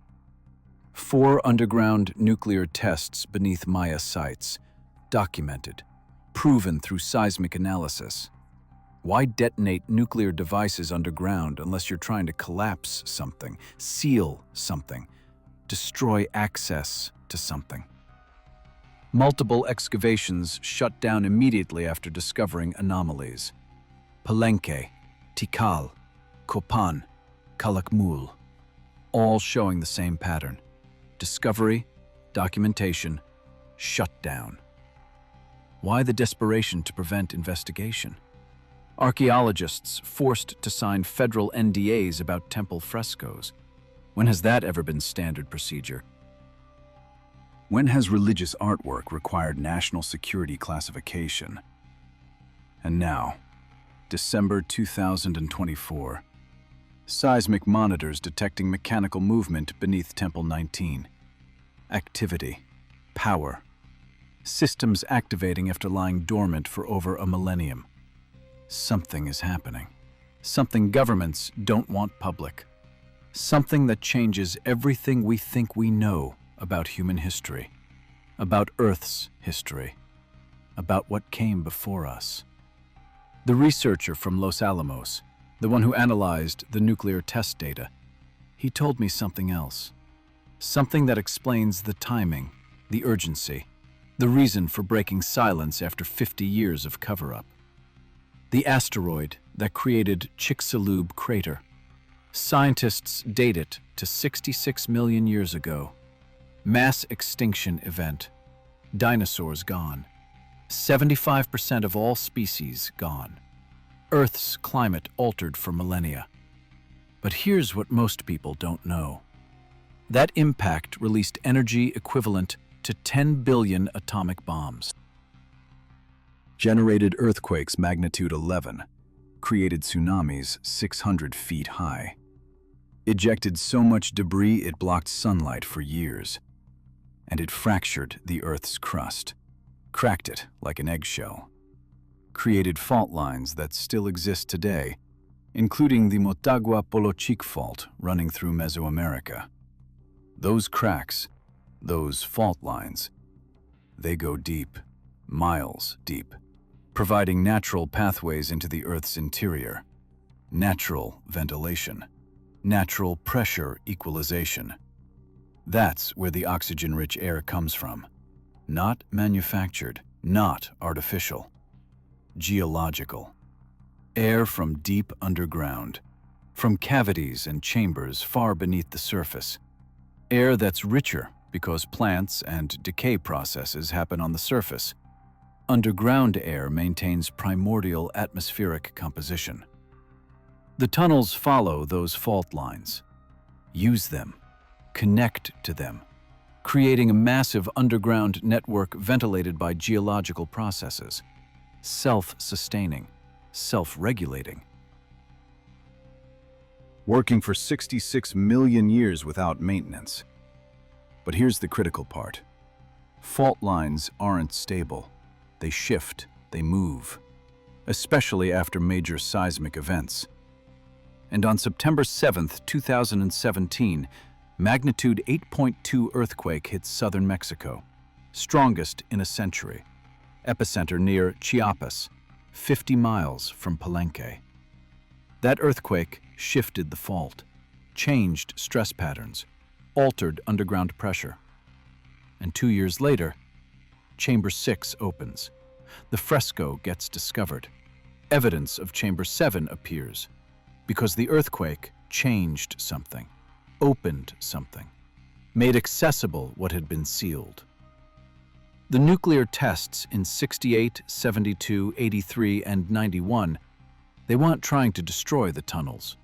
4 underground nuclear tests beneath Maya sites, documented, proven through seismic analysis. Why detonate nuclear devices underground unless you're trying to collapse something, seal something, destroy access to something? Multiple excavations shut down immediately after discovering anomalies. Palenque, Tikal, Copan, Calakmul, all showing the same pattern. Discovery, documentation, shutdown. Why the desperation to prevent investigation? Archaeologists forced to sign federal NDAs about temple frescoes. When has that ever been standard procedure? When has religious artwork required national security classification? And now, December 2024. Seismic monitors detecting mechanical movement beneath Temple 19. Activity. Power. Systems activating after lying dormant for over a millennium. Something is happening. Something governments don't want public. Something that changes everything we think we know about human history. About Earth's history. About what came before us. The researcher from Los Alamos, the one who analyzed the nuclear test data, he told me something else. Something that explains the timing, the urgency, the reason for breaking silence after 50 years of cover-up. The asteroid that created Chicxulub crater. Scientists date it to 66 million years ago. Mass extinction event. Dinosaurs gone. 75% of all species gone. Earth's climate altered for millennia. But here's what most people don't know. That impact released energy equivalent to 10 billion atomic bombs. generated earthquakes magnitude 11, created tsunamis 600 feet high, ejected so much debris it blocked sunlight for years, and it fractured the Earth's crust, cracked it like an eggshell, created fault lines that still exist today, including the Motagua-Polochic fault running through Mesoamerica. Those cracks, those fault lines, they go deep, miles deep, providing natural pathways into the Earth's interior, natural ventilation, natural pressure equalization. That's where the oxygen-rich air comes from. Not manufactured, not artificial. Geological. Air from deep underground, from cavities and chambers far beneath the surface. Air that's richer because plants and decay processes happen on the surface. Underground air maintains primordial atmospheric composition. The tunnels follow those fault lines. Use them. Connect to them, creating a massive underground network ventilated by geological processes, self-sustaining, self-regulating. Working for 66 million years without maintenance. But here's the critical part. Fault lines aren't stable. They shift, they move, especially after major seismic events. And on September 7, 2017, magnitude 8.2 earthquake hit southern Mexico, strongest in a century. Epicenter near Chiapas, 50 miles from Palenque. That earthquake shifted the fault, changed stress patterns, altered underground pressure. And 2 years later, Chamber 6 opens. The fresco gets discovered. Evidence of Chamber 7 appears, because the earthquake changed something, opened something, made accessible what had been sealed. The nuclear tests in 68, 72, 83, and 91, they weren't trying to destroy the tunnels.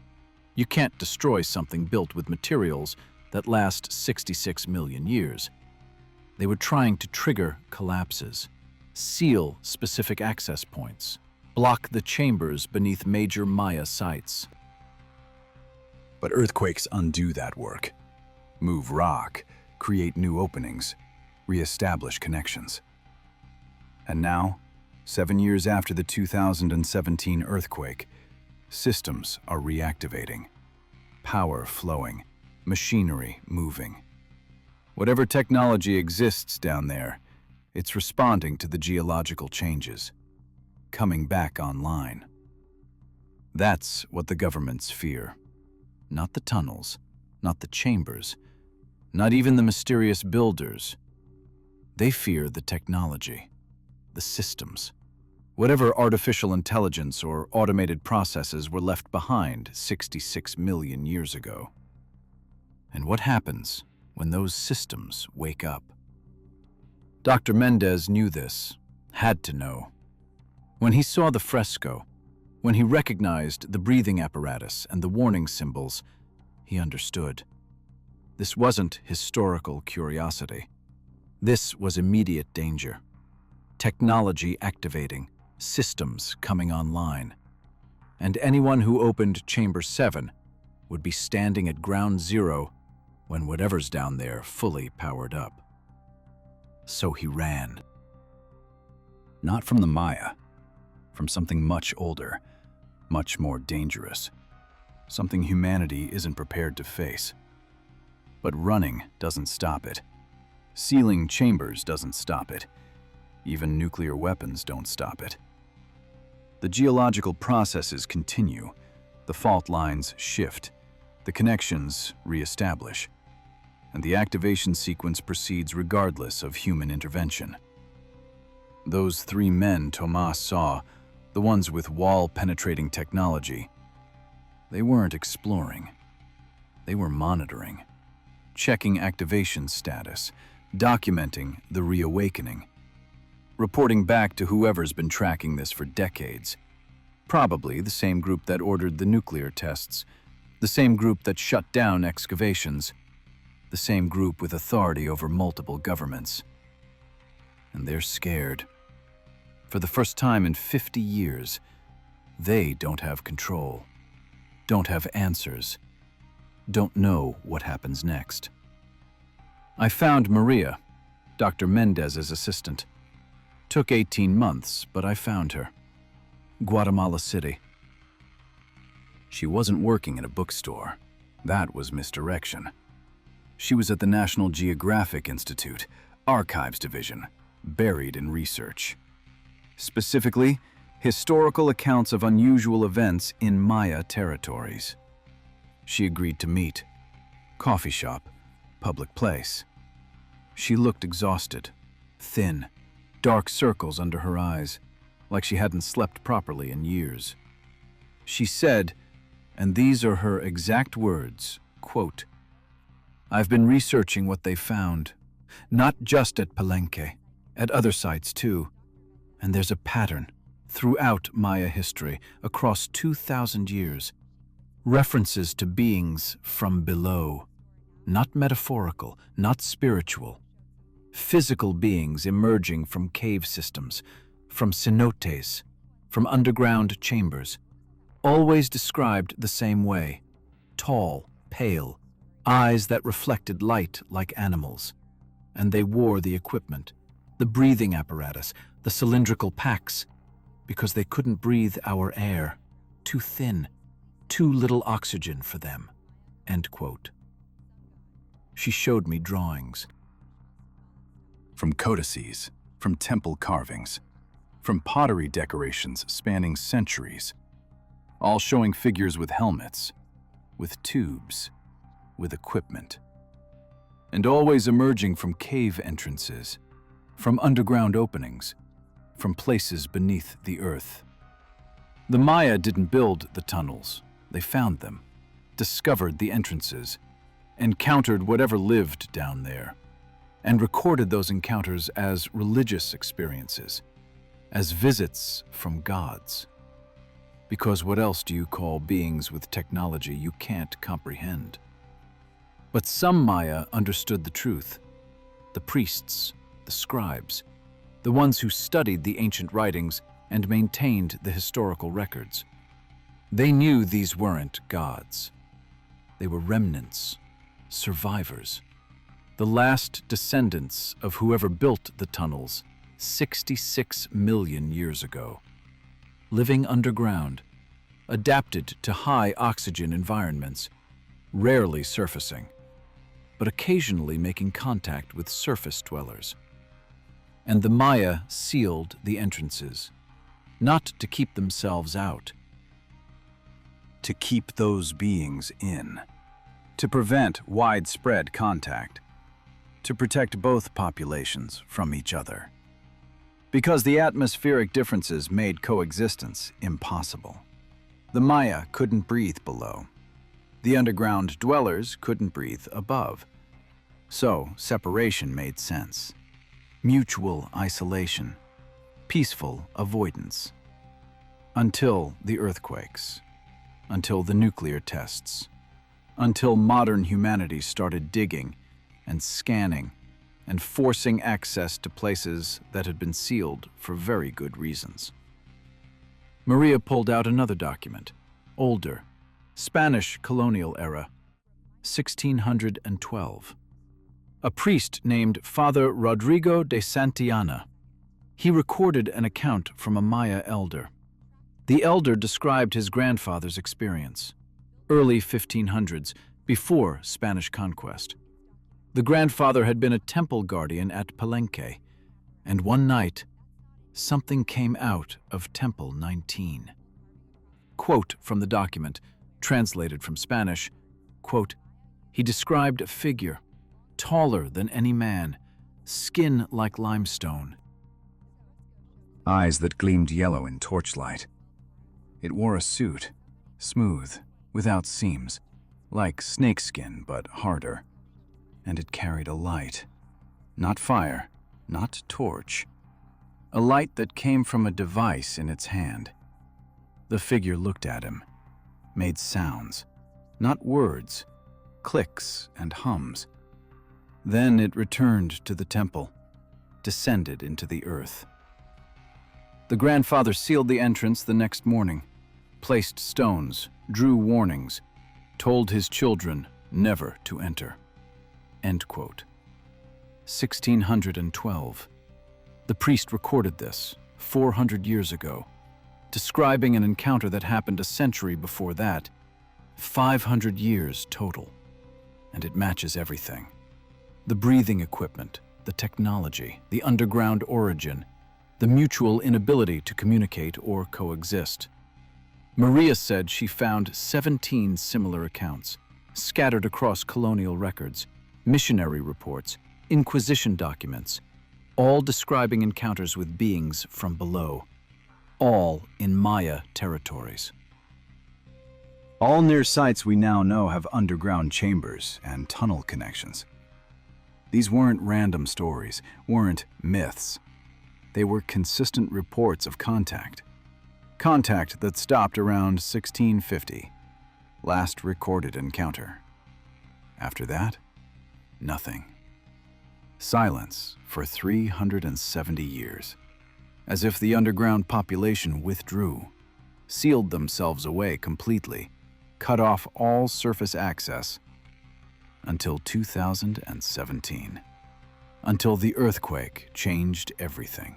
You can't destroy something built with materials that last 66 million years. They were trying to trigger collapses, seal specific access points, block the chambers beneath major Maya sites. But earthquakes undo that work. Move rock, create new openings, re-establish connections. And now, 7 years after the 2017 earthquake, systems are reactivating. Power flowing, machinery moving. Whatever technology exists down there, it's responding to the geological changes, coming back online. That's what the governments fear. Not the tunnels, not the chambers, not even the mysterious builders. They fear the technology, the systems. Whatever artificial intelligence or automated processes were left behind 66 million years ago. And what happens when those systems wake up? Dr. Mendez knew this, had to know. When he saw the fresco, when he recognized the breathing apparatus and the warning symbols, he understood. This wasn't historical curiosity. This was immediate danger. Technology activating, systems coming online. And anyone who opened Chamber 7 would be standing at ground zero when whatever's down there fully powered up. So he ran. Not from the Maya, from something much older, much more dangerous, something humanity isn't prepared to face. But running doesn't stop it. Sealing chambers doesn't stop it. Even nuclear weapons don't stop it. The geological processes continue, the fault lines shift, the connections re-establish, and the activation sequence proceeds regardless of human intervention. Those 3 men Tomas saw, the ones with wall-penetrating technology, they weren't exploring. They were monitoring, checking activation status, documenting the reawakening, reporting back to whoever's been tracking this for decades. Probably the same group that ordered the nuclear tests, the same group that shut down excavations, the same group with authority over multiple governments. And they're scared. For the first time in 50 years, they don't have control, don't have answers, don't know what happens next. I found Maria, Dr. Mendez's assistant. Took 18 months, but I found her. Guatemala City. She wasn't working in a bookstore. That was misdirection. She was at the National Geographic Institute, Archives Division, buried in research. Specifically, historical accounts of unusual events in Maya territories. She agreed to meet. Coffee shop, public place. She looked exhausted, thin, dark circles under her eyes, like she hadn't slept properly in years. She said, and these are her exact words, quote, "I've been researching what they found, not just at Palenque, at other sites too, and there's a pattern throughout Maya history across 2,000 years. References to beings from below, not metaphorical, not spiritual. Physical beings emerging from cave systems, from cenotes, from underground chambers, always described the same way. Tall, pale, eyes that reflected light like animals. And they wore the equipment, the breathing apparatus, the cylindrical packs, because they couldn't breathe our air. Too thin, too little oxygen for them." End quote. She showed me drawings. From codices, from temple carvings, from pottery decorations spanning centuries, all showing figures with helmets, with tubes, with equipment, and always emerging from cave entrances, from underground openings, from places beneath the earth. The Maya didn't build the tunnels, they found them, discovered the entrances, encountered whatever lived down there, and recorded those encounters as religious experiences, as visits from gods. Because what else do you call beings with technology you can't comprehend? But some Maya understood the truth. The priests, the scribes, the ones who studied the ancient writings and maintained the historical records. They knew these weren't gods. They were remnants, survivors, the last descendants of whoever built the tunnels 66 million years ago, living underground, adapted to high oxygen environments, rarely surfacing, but occasionally making contact with surface dwellers. And the Maya sealed the entrances, not to keep themselves out, to keep those beings in, to prevent widespread contact, to protect both populations from each other. Because the atmospheric differences made coexistence impossible. The Maya couldn't breathe below. The underground dwellers couldn't breathe above. So separation made sense. Mutual isolation, peaceful avoidance. Until the earthquakes, until the nuclear tests, until modern humanity started digging and scanning and forcing access to places that had been sealed for very good reasons. Maria pulled out another document, older, Spanish colonial era, 1612. A priest named Father Rodrigo de Santillana. He recorded an account from a Maya elder. The elder described his grandfather's experience, early 1500s, before Spanish conquest. The grandfather had been a temple guardian at Palenque, and one night, something came out of Temple 19. Quote from the document, translated from Spanish, quote, "He described a figure, taller than any man, skin like limestone. Eyes that gleamed yellow in torchlight. It wore a suit, smooth, without seams, like snakeskin but harder. And it carried a light. Not fire, not torch. A light that came from a device in its hand. The figure looked at him, made sounds, not words, clicks and hums. Then it returned to the temple, descended into the earth. The grandfather sealed the entrance the next morning, placed stones, drew warnings, told his children never to enter. End quote. 1612. The priest recorded this 400 years ago, describing an encounter that happened a century before that, 500 years total. And it matches everything. The breathing equipment, the technology, the underground origin, the mutual inability to communicate or coexist. Maria said she found 17 similar accounts, scattered across colonial records, missionary reports, Inquisition documents, all describing encounters with beings from below, all in Maya territories. All near sites we now know have underground chambers and tunnel connections. These weren't random stories, weren't myths. They were consistent reports of contact. Contact that stopped around 1650. Last recorded encounter. After that, nothing. Silence for 370 years. As if the underground population withdrew, sealed themselves away completely, cut off all surface access, until 2017. Until the earthquake changed everything.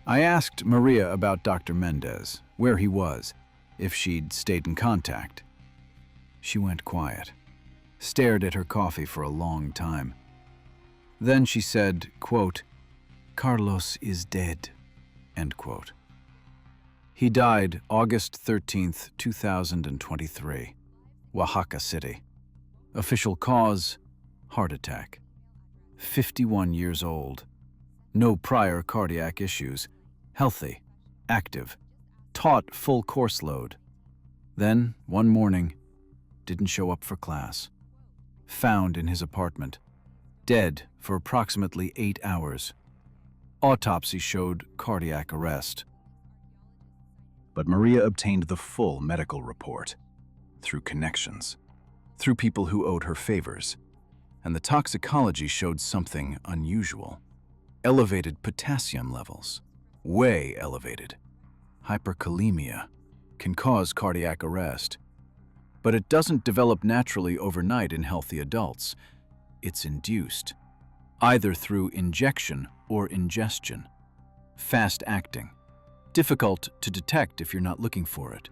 I asked Maria about Dr. Mendez, where he was, if she'd stayed in contact. She went quiet, stared at her coffee for a long time. Then she said, quote, "Carlos is dead," end quote. He died August 13th, 2023, Oaxaca City. Official cause, heart attack. 51 years old. No prior cardiac issues. Healthy, active, taught full course load. Then, one morning, didn't show up for class. Found in his apartment. Dead for approximately 8 hours. Autopsy showed cardiac arrest. But Maria obtained the full medical report through connections, through people who owed her favors, and the toxicology showed something unusual. Elevated potassium levels, way elevated. Hyperkalemia can cause cardiac arrest, but it doesn't develop naturally overnight in healthy adults. It's induced, either through injection or ingestion. Fast-acting, difficult to detect if you're not looking for it,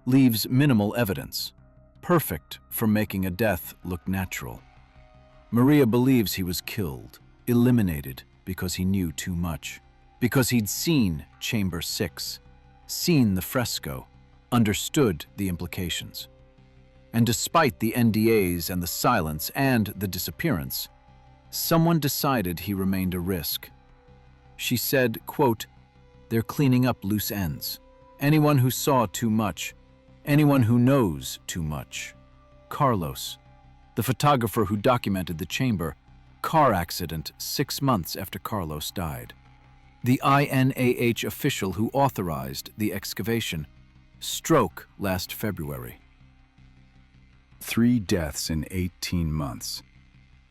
leaves minimal evidence, perfect for making a death look natural. Maria believes he was killed, eliminated, because he knew too much, because he'd seen Chamber 6, seen the fresco, understood the implications. And despite the NDAs and the silence and the disappearance, someone decided he remained a risk. She said, quote, "They're cleaning up loose ends. Anyone who saw too much, anyone who knows too much." Carlos, the photographer who documented the chamber, car accident 6 months after Carlos died. The INAH official who authorized the excavation, stroke last February. 3 deaths in 18 months.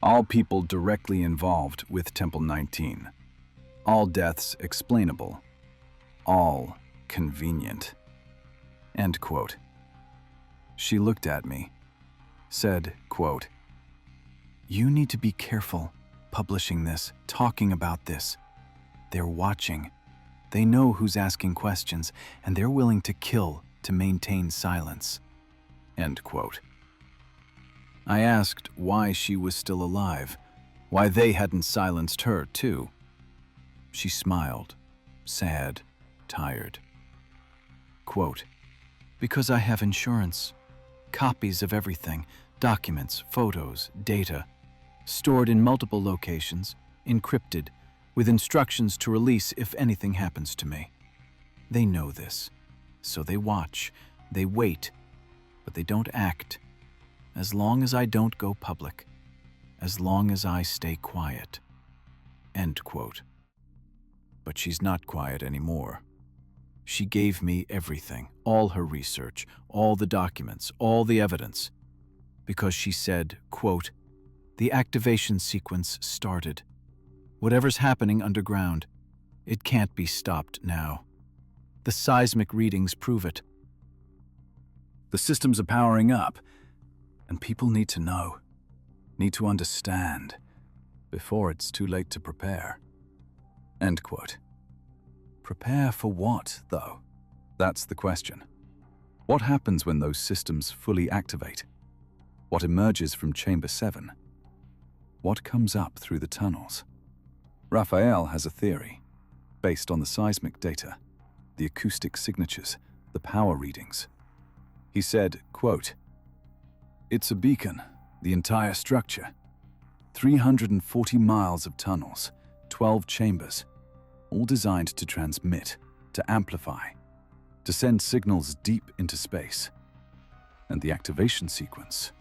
All people directly involved with Temple 19. All deaths explainable. All convenient. End quote. She looked at me, said, quote, "You need to be careful publishing this, talking about this. They're watching. They know who's asking questions, and they're willing to kill to maintain silence." End quote. I asked why she was still alive, why they hadn't silenced her too. She smiled, sad, tired. Quote, "Because I have insurance. Copies of everything, documents, photos, data, stored in multiple locations, encrypted, with instructions to release if anything happens to me. They know this, so they watch, they wait, but they don't act. As long as I don't go public, as long as I stay quiet." End quote. But she's not quiet anymore. She gave me everything, all her research, all the documents, all the evidence, because she said, quote, "The activation sequence started. Whatever's happening underground, It can't be stopped now. The seismic readings prove it. The systems are powering up, and people need to know, need to understand, before it's too late to prepare. End quote. Prepare for what, though? That's the question. What happens when those systems fully activate? What emerges from Chamber 7? What comes up through the tunnels? Raphael has a theory, based on the seismic data, the acoustic signatures, the power readings. He said, quote, "It's a beacon, the entire structure. 340 miles of tunnels, 12 chambers, all designed to transmit, to amplify, to send signals deep into space. And the activation sequence,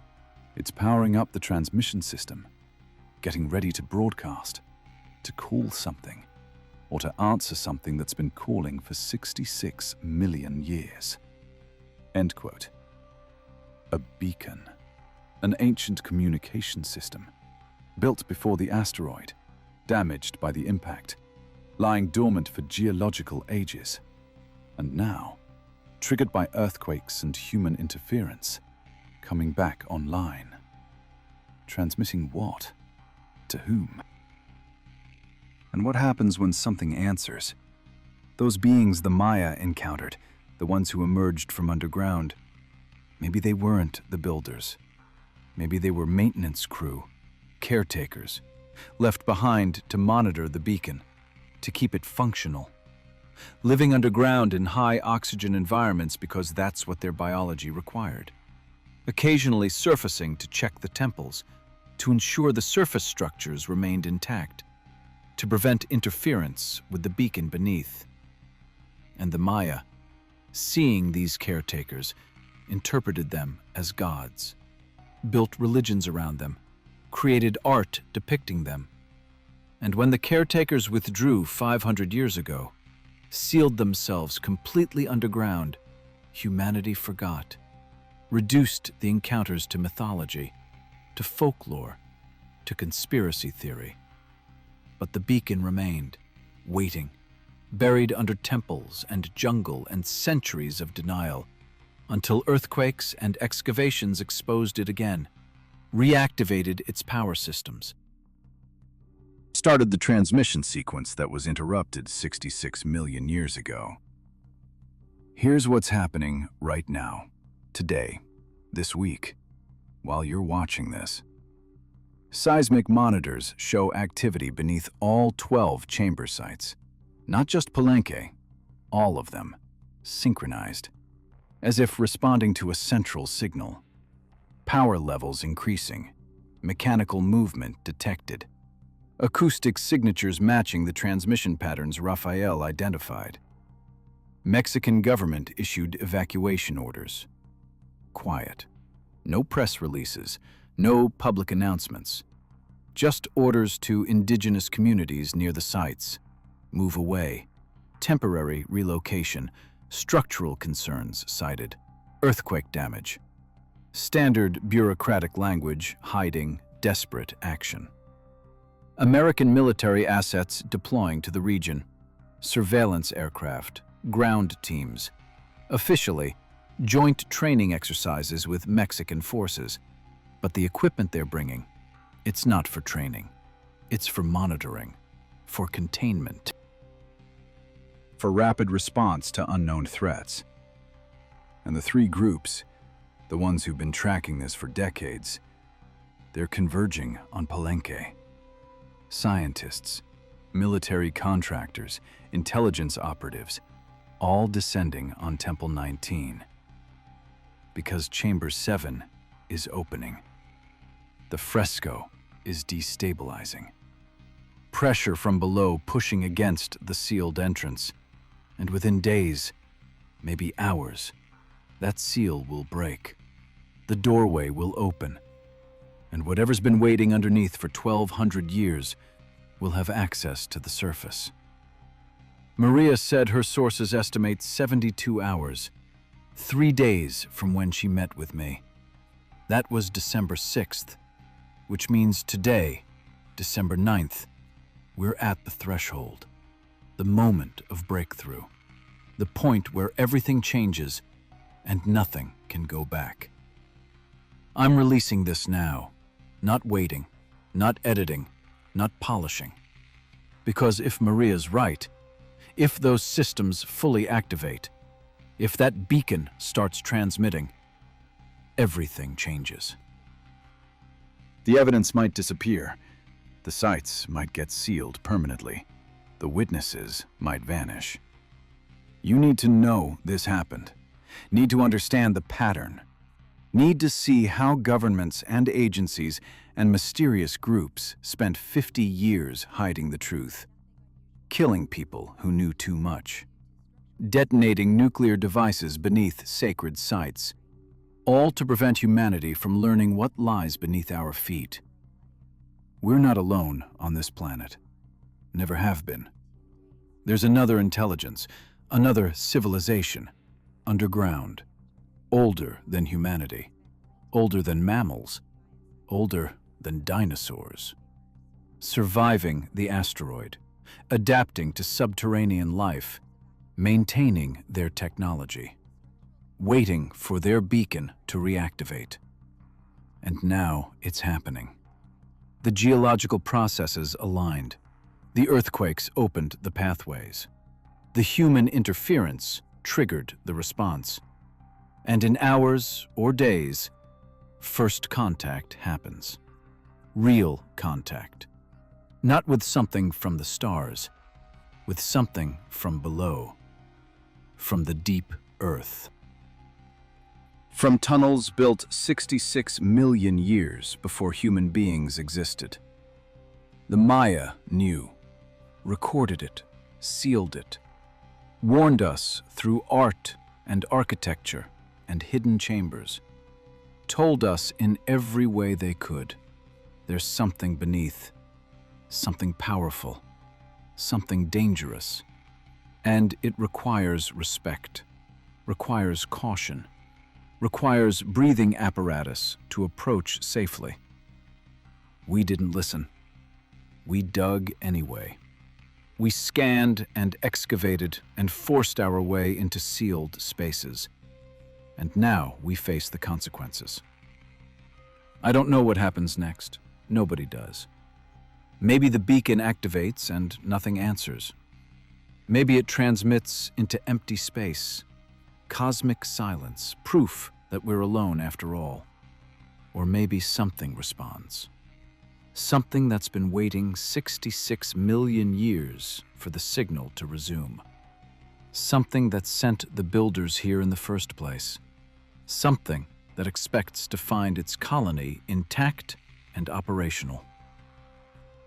it's powering up the transmission system, getting ready to broadcast, to call something, or to answer something that's been calling for 66 million years." End quote. A beacon, an ancient communication system, built before the asteroid, damaged by the impact, lying dormant for geological ages, and now, triggered by earthquakes and human interference, coming back online. Transmitting what? To whom? And what happens when something answers? Those beings the Maya encountered, the ones who emerged from underground, maybe they weren't the builders. Maybe they were maintenance crew, caretakers, left behind to monitor the beacon, to keep it functional. Living underground in high oxygen environments because that's what their biology required. Occasionally surfacing to check the temples, to ensure the surface structures remained intact, to prevent interference with the beacon beneath. And the Maya, seeing these caretakers, interpreted them as gods, built religions around them, created art depicting them. And when the caretakers withdrew 500 years ago, sealed themselves completely underground, humanity forgot, reduced the encounters to mythology, to folklore, to conspiracy theory. But the beacon remained, waiting, buried under temples and jungle and centuries of denial, until earthquakes and excavations exposed it again, reactivated its power systems. Started the transmission sequence that was interrupted 66 million years ago. Here's what's happening right now, today, this week, while you're watching this. Seismic monitors show activity beneath all 12 chamber sites. Not just Palenque, all of them, synchronized, as if responding to a central signal. Power levels increasing, mechanical movement detected, acoustic signatures matching the transmission patterns Raphael identified. Mexican government issued evacuation orders. Quiet. No press releases, no public announcements. Just orders to indigenous communities near the sites. Move away. Temporary relocation. Structural concerns cited. Earthquake damage. Standard bureaucratic language, hiding desperate action. American military assets deploying to the region. Surveillance aircraft, ground teams. Officially, joint training exercises with Mexican forces. But the equipment they're bringing, it's not for training. It's for monitoring, for containment, for rapid response to unknown threats. And the three groups, the ones who've been tracking this for decades, they're converging on Palenque. Scientists, military contractors, intelligence operatives, all descending on Temple 19. Because Chamber 7 is opening. The fresco is destabilizing. Pressure from below pushing against the sealed entrance. And within days, maybe hours, that seal will break. The doorway will open. And whatever's been waiting underneath for 1,200 years will have access to the surface. Maria said her sources estimate 72 hours, 3 days from when she met with me. That was December 6th, which means today, December 9th, we're at the threshold. the moment of breakthrough, the point where everything changes and nothing can go back. I'm releasing this now, not waiting, not editing, not polishing. Because if Maria's right, if those systems fully activate, if that beacon starts transmitting, everything changes. The evidence might disappear. The sites might get sealed permanently. The witnesses might vanish. You need to know this happened. Need to understand the pattern. Need to see how governments and agencies and mysterious groups spent 50 years hiding the truth. Killing people who knew too much. Detonating nuclear devices beneath sacred sites. All to prevent humanity from learning what lies beneath our feet. We're not alone on this planet. Never have been. There's another intelligence, another civilization, underground, older than humanity, older than mammals, older than dinosaurs. Surviving the asteroid, adapting to subterranean life, maintaining their technology, waiting for their beacon to reactivate. And now it's happening. The geological processes aligned. The earthquakes opened the pathways. The human interference triggered the response. And in hours or days, first contact happens. Real contact. Not with something from the stars, with something from below, from the deep earth. From tunnels built 66 million years before human beings existed. The Maya knew, recorded it, sealed it, warned us through art and architecture and hidden chambers, told us in every way they could, there's something beneath, something powerful, something dangerous, and it requires respect, requires caution, requires breathing apparatus to approach safely. We didn't listen. We dug anyway. We scanned and excavated and forced our way into sealed spaces. And now we face the consequences. I don't know what happens next. Nobody does. Maybe the beacon activates and nothing answers. Maybe it transmits into empty space, cosmic silence, proof that we're alone after all. Or maybe something responds. Something that's been waiting 66 million years for the signal to resume. Something that sent the builders here in the first place. Something that expects to find its colony intact and operational.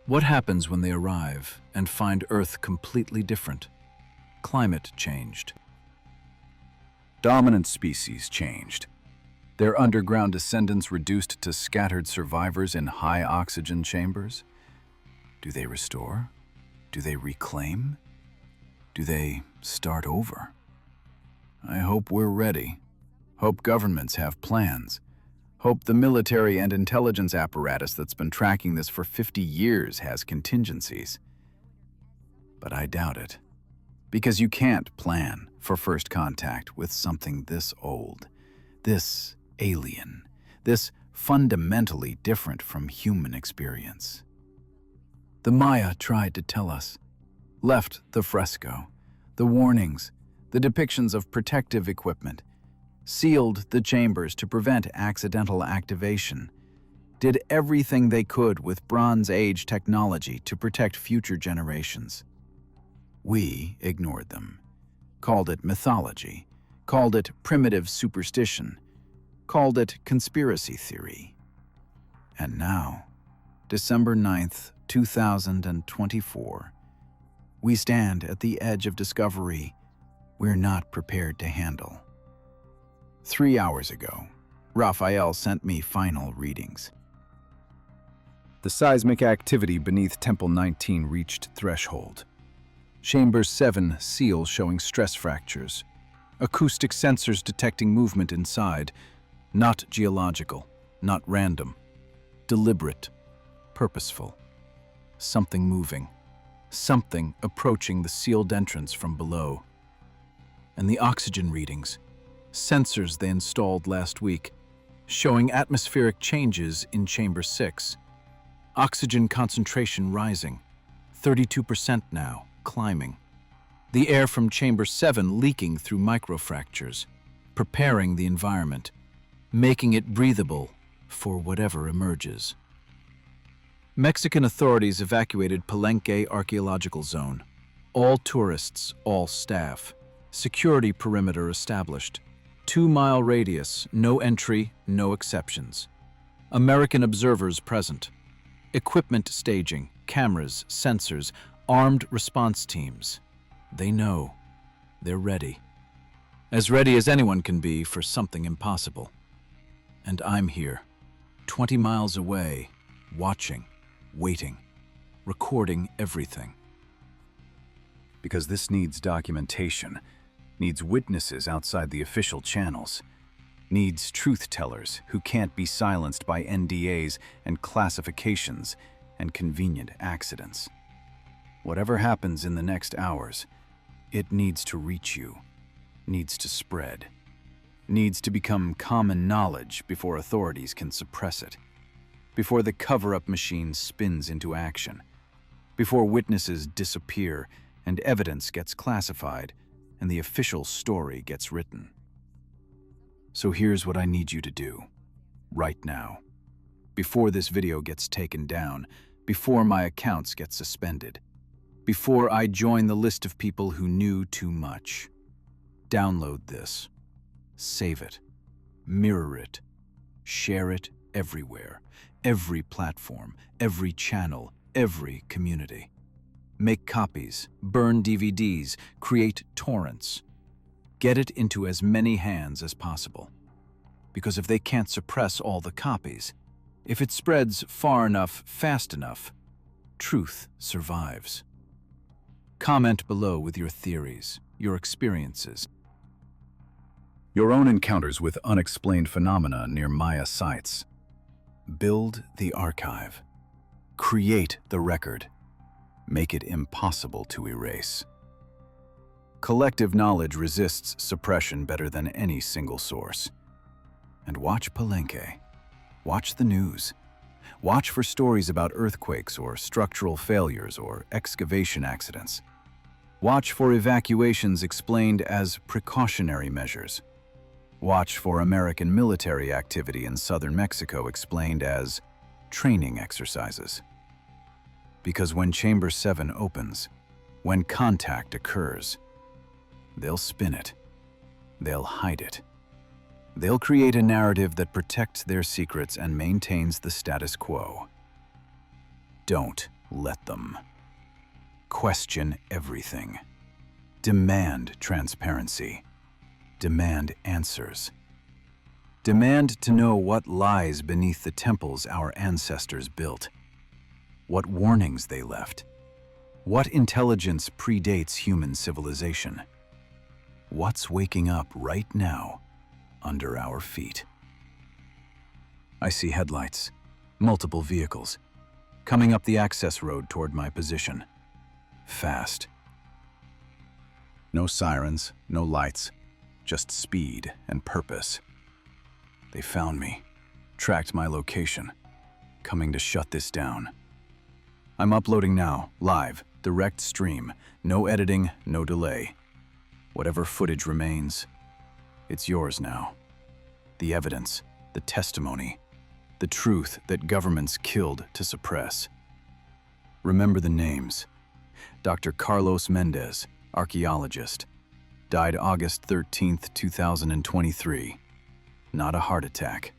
What happens when they arrive and find Earth completely different? Climate changed. Dominant species changed. Their underground descendants reduced to scattered survivors in high oxygen chambers? Do they restore? Do they reclaim? Do they start over? I hope we're ready. Hope governments have plans. Hope the military and intelligence apparatus that's been tracking this for 50 years has contingencies. But I doubt it. Because you can't plan for first contact with something this old, this alien, this fundamentally different from human experience. The Maya tried to tell us, left the fresco, the warnings, the depictions of protective equipment, sealed the chambers to prevent accidental activation, did everything they could with Bronze Age technology to protect future generations. We ignored them, called it mythology, called it primitive superstition, called it conspiracy theory. And now, December 9th, 2024, we stand at the edge of discovery we're not prepared to handle. 3 hours ago, Raphael sent me final readings. The seismic activity beneath Temple 19 reached threshold. Chamber 7 seal showing stress fractures. Acoustic sensors detecting movement inside. Not geological, not random. Deliberate, purposeful. Something moving. something approaching the sealed entrance from below. And the oxygen readings, sensors they installed last week, showing atmospheric changes in Chamber 6. Oxygen concentration rising, 32% now, climbing. The air from Chamber 7 leaking through microfractures, preparing the environment, making it breathable for whatever emerges. Mexican authorities evacuated Palenque Archaeological Zone. All tourists, all staff. Security perimeter established. 2-mile radius, no entry, no exceptions. American observers present. Equipment staging, cameras, sensors, armed response teams. They know. They're ready. As ready as anyone can be for something impossible. And I'm here, 20 miles away, watching, waiting, recording everything. Because this needs documentation, needs witnesses outside the official channels, needs truth-tellers who can't be silenced by NDAs and classifications and convenient accidents. Whatever happens in the next hours, it needs to reach you, needs to spread, needs to become common knowledge before authorities can suppress it, before the cover-up machine spins into action, before witnesses disappear and evidence gets classified and the official story gets written. So here's what I need you to do, right now, before this video gets taken down, before my accounts get suspended, before I join the list of people who knew too much. Download this, save it, mirror it, share it everywhere, every platform, every channel, every community. Make copies, burn DVDs, create torrents. Get it into as many hands as possible. Because if they can't suppress all the copies, if it spreads far enough, fast enough, truth survives. Comment below with your theories, your experiences, Your own encounters with unexplained phenomena near Maya sites. Build the archive. Create the record. Make it impossible to erase. Collective knowledge resists suppression better than any single source. And watch Palenque. Watch the news. Watch for stories about earthquakes or structural failures or excavation accidents. Watch for evacuations explained as precautionary measures. Watch for American military activity in southern Mexico explained as training exercises. Because when Chamber 7 opens, when contact occurs, they'll spin it. They'll hide it. They'll create a narrative that protects their secrets and maintains the status quo. Don't let them. Question everything. Demand transparency. Demand answers. Demand to know what lies beneath the temples our ancestors built. What warnings they left. What intelligence predates human civilization. What's waking up right now under our feet? I see headlights, multiple vehicles, coming up the access road toward my position. Fast. No sirens, no lights, just speed and purpose. They found me, tracked my location, coming to shut this down. I'm uploading now, live, direct stream, no editing, no delay. Whatever footage remains, it's yours now. The evidence, the testimony, the truth that governments killed to suppress. Remember the names. Dr. Carlos Mendez, archaeologist, died August 13th, 2023. Not a heart attack.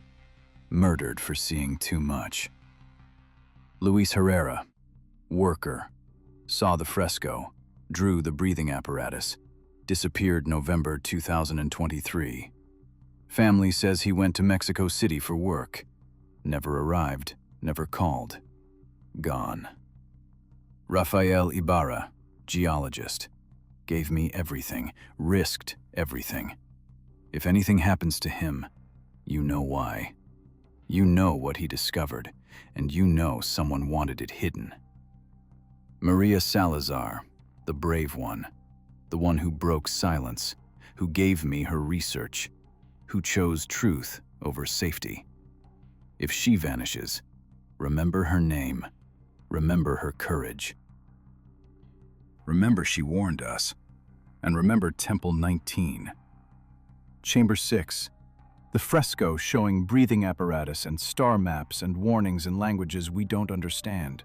Murdered for seeing too much. Luis Herrera, worker, saw the fresco, drew the breathing apparatus, disappeared November 2023. Family says he went to Mexico City for work. Never arrived, never called. Gone. Rafael Ibarra, geologist, gave me everything, risked everything. If anything happens to him, you know why. You know what he discovered, and you know someone wanted it hidden. Maria Salazar, the brave one, the one who broke silence, who gave me her research, who chose truth over safety. If she vanishes, remember her name, remember her courage. Remember she warned us. And remember Temple 19. Chamber 6, the fresco showing breathing apparatus and star maps and warnings in languages we don't understand.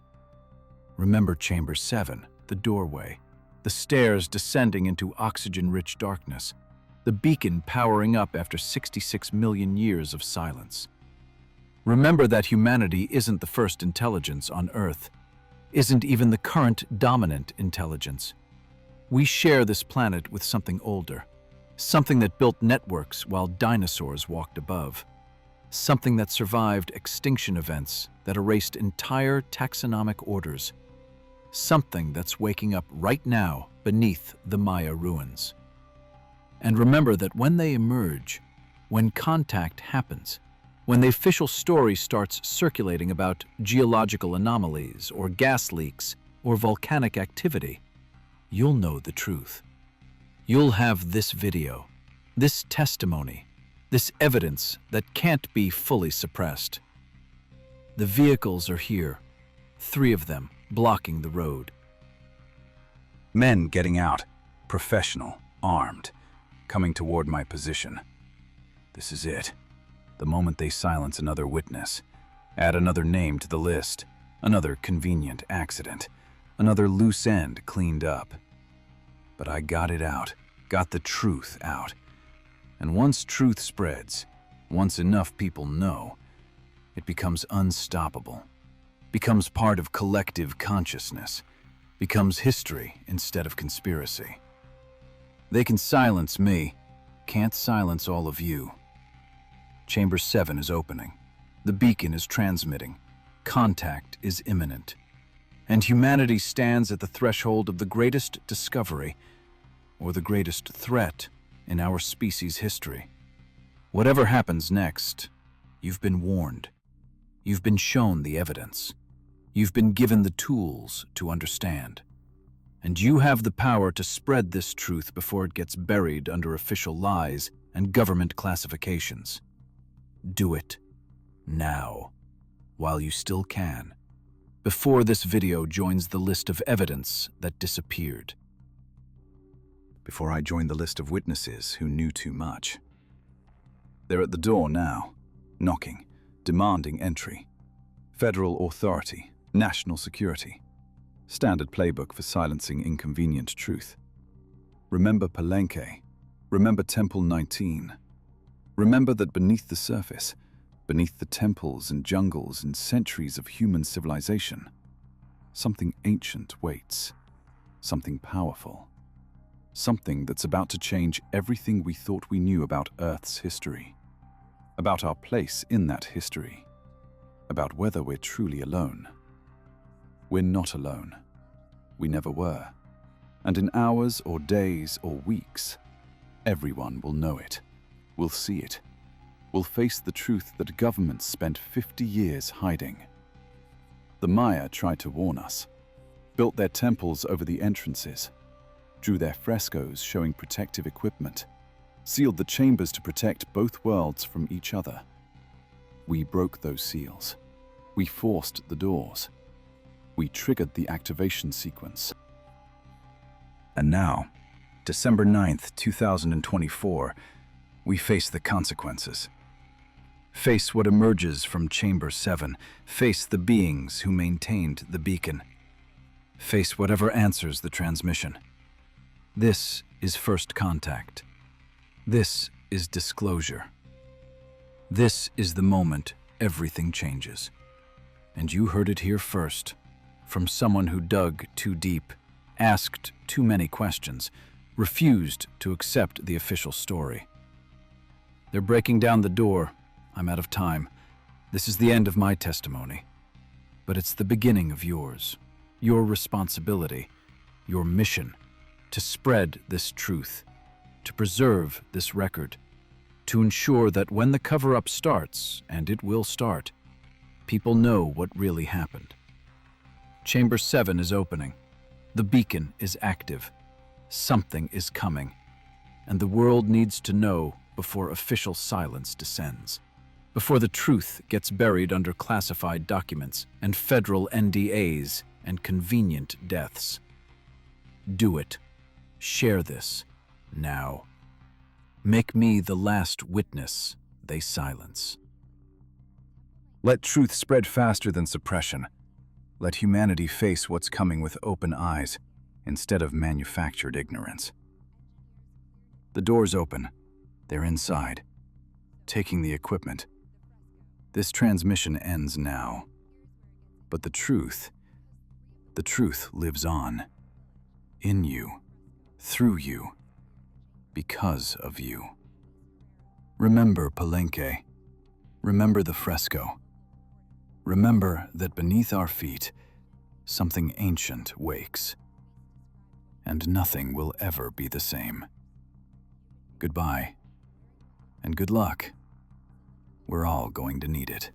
Remember Chamber 7, the doorway, the stairs descending into oxygen-rich darkness, the beacon powering up after 66 million years of silence. Remember that humanity isn't the first intelligence on Earth, isn't even the current dominant intelligence. We share this planet with something older, something that built networks while dinosaurs walked above, something that survived extinction events that erased entire taxonomic orders, something that's waking up right now beneath the Maya ruins. And remember that when they emerge, when contact happens, when the official story starts circulating about geological anomalies or gas leaks or volcanic activity, you'll know the truth. You'll have this video, this testimony, this evidence that can't be fully suppressed. The vehicles are here, 3 of them blocking the road. Men getting out, professional, armed, coming toward my position. This is it. The moment they silence another witness, add another name to the list, another convenient accident, another loose end cleaned up. But I got it out, got the truth out. And once truth spreads, once enough people know, it becomes unstoppable, becomes part of collective consciousness, becomes history instead of conspiracy. They can silence me, can't silence all of you. Chamber 7 is opening. The beacon is transmitting. Contact is imminent. And humanity stands at the threshold of the greatest discovery, or the greatest threat in our species' history. Whatever happens next, you've been warned. You've been shown the evidence. You've been given the tools to understand. And you have the power to spread this truth before it gets buried under official lies and government classifications. Do it now, while you still can, before this video joins the list of evidence that disappeared. Before I join the list of witnesses who knew too much. They're at the door now, knocking, demanding entry. Federal authority, national security. Standard playbook for silencing inconvenient truth. Remember Palenque. Remember Temple 19. Remember that beneath the surface, beneath the temples and jungles and centuries of human civilization, something ancient waits, something powerful, something that's about to change everything we thought we knew about Earth's history, about our place in that history, about whether we're truly alone. We're not alone. We never were. And in hours or days or weeks, everyone will know it. We'll see it. We'll face the truth that governments spent 50 years hiding. The Maya tried to warn us, built their temples over the entrances, drew their frescoes showing protective equipment, sealed the chambers to protect both worlds from each other. We broke those seals. We forced the doors. We triggered the activation sequence. And now, December 9th, 2024, we face the consequences. Face what emerges from Chamber 7. Face the beings who maintained the beacon. Face whatever answers the transmission. This is first contact. This is disclosure. This is the moment everything changes. And you heard it here first, from someone who dug too deep, asked too many questions, refused to accept the official story. They're breaking down the door. I'm out of time. This is the end of my testimony. But it's the beginning of yours, your responsibility, your mission, to spread this truth, to preserve this record, to ensure that when the cover-up starts, and it will start, people know what really happened. Chamber 7 is opening. The beacon is active. Something is coming, and the world needs to know before official silence descends, before the truth gets buried under classified documents and federal NDAs and convenient deaths. Do it. Share this. Now. Make me the last witness they silence. Let truth spread faster than suppression. Let humanity face what's coming with open eyes instead of manufactured ignorance. The doors open. They're inside, taking the equipment. This transmission ends now. But the truth lives on. In you, through you, because of you. Remember Palenque. Remember the fresco. Remember that beneath our feet, something ancient wakes. And nothing will ever be the same. Goodbye, and good luck. We're all going to need it.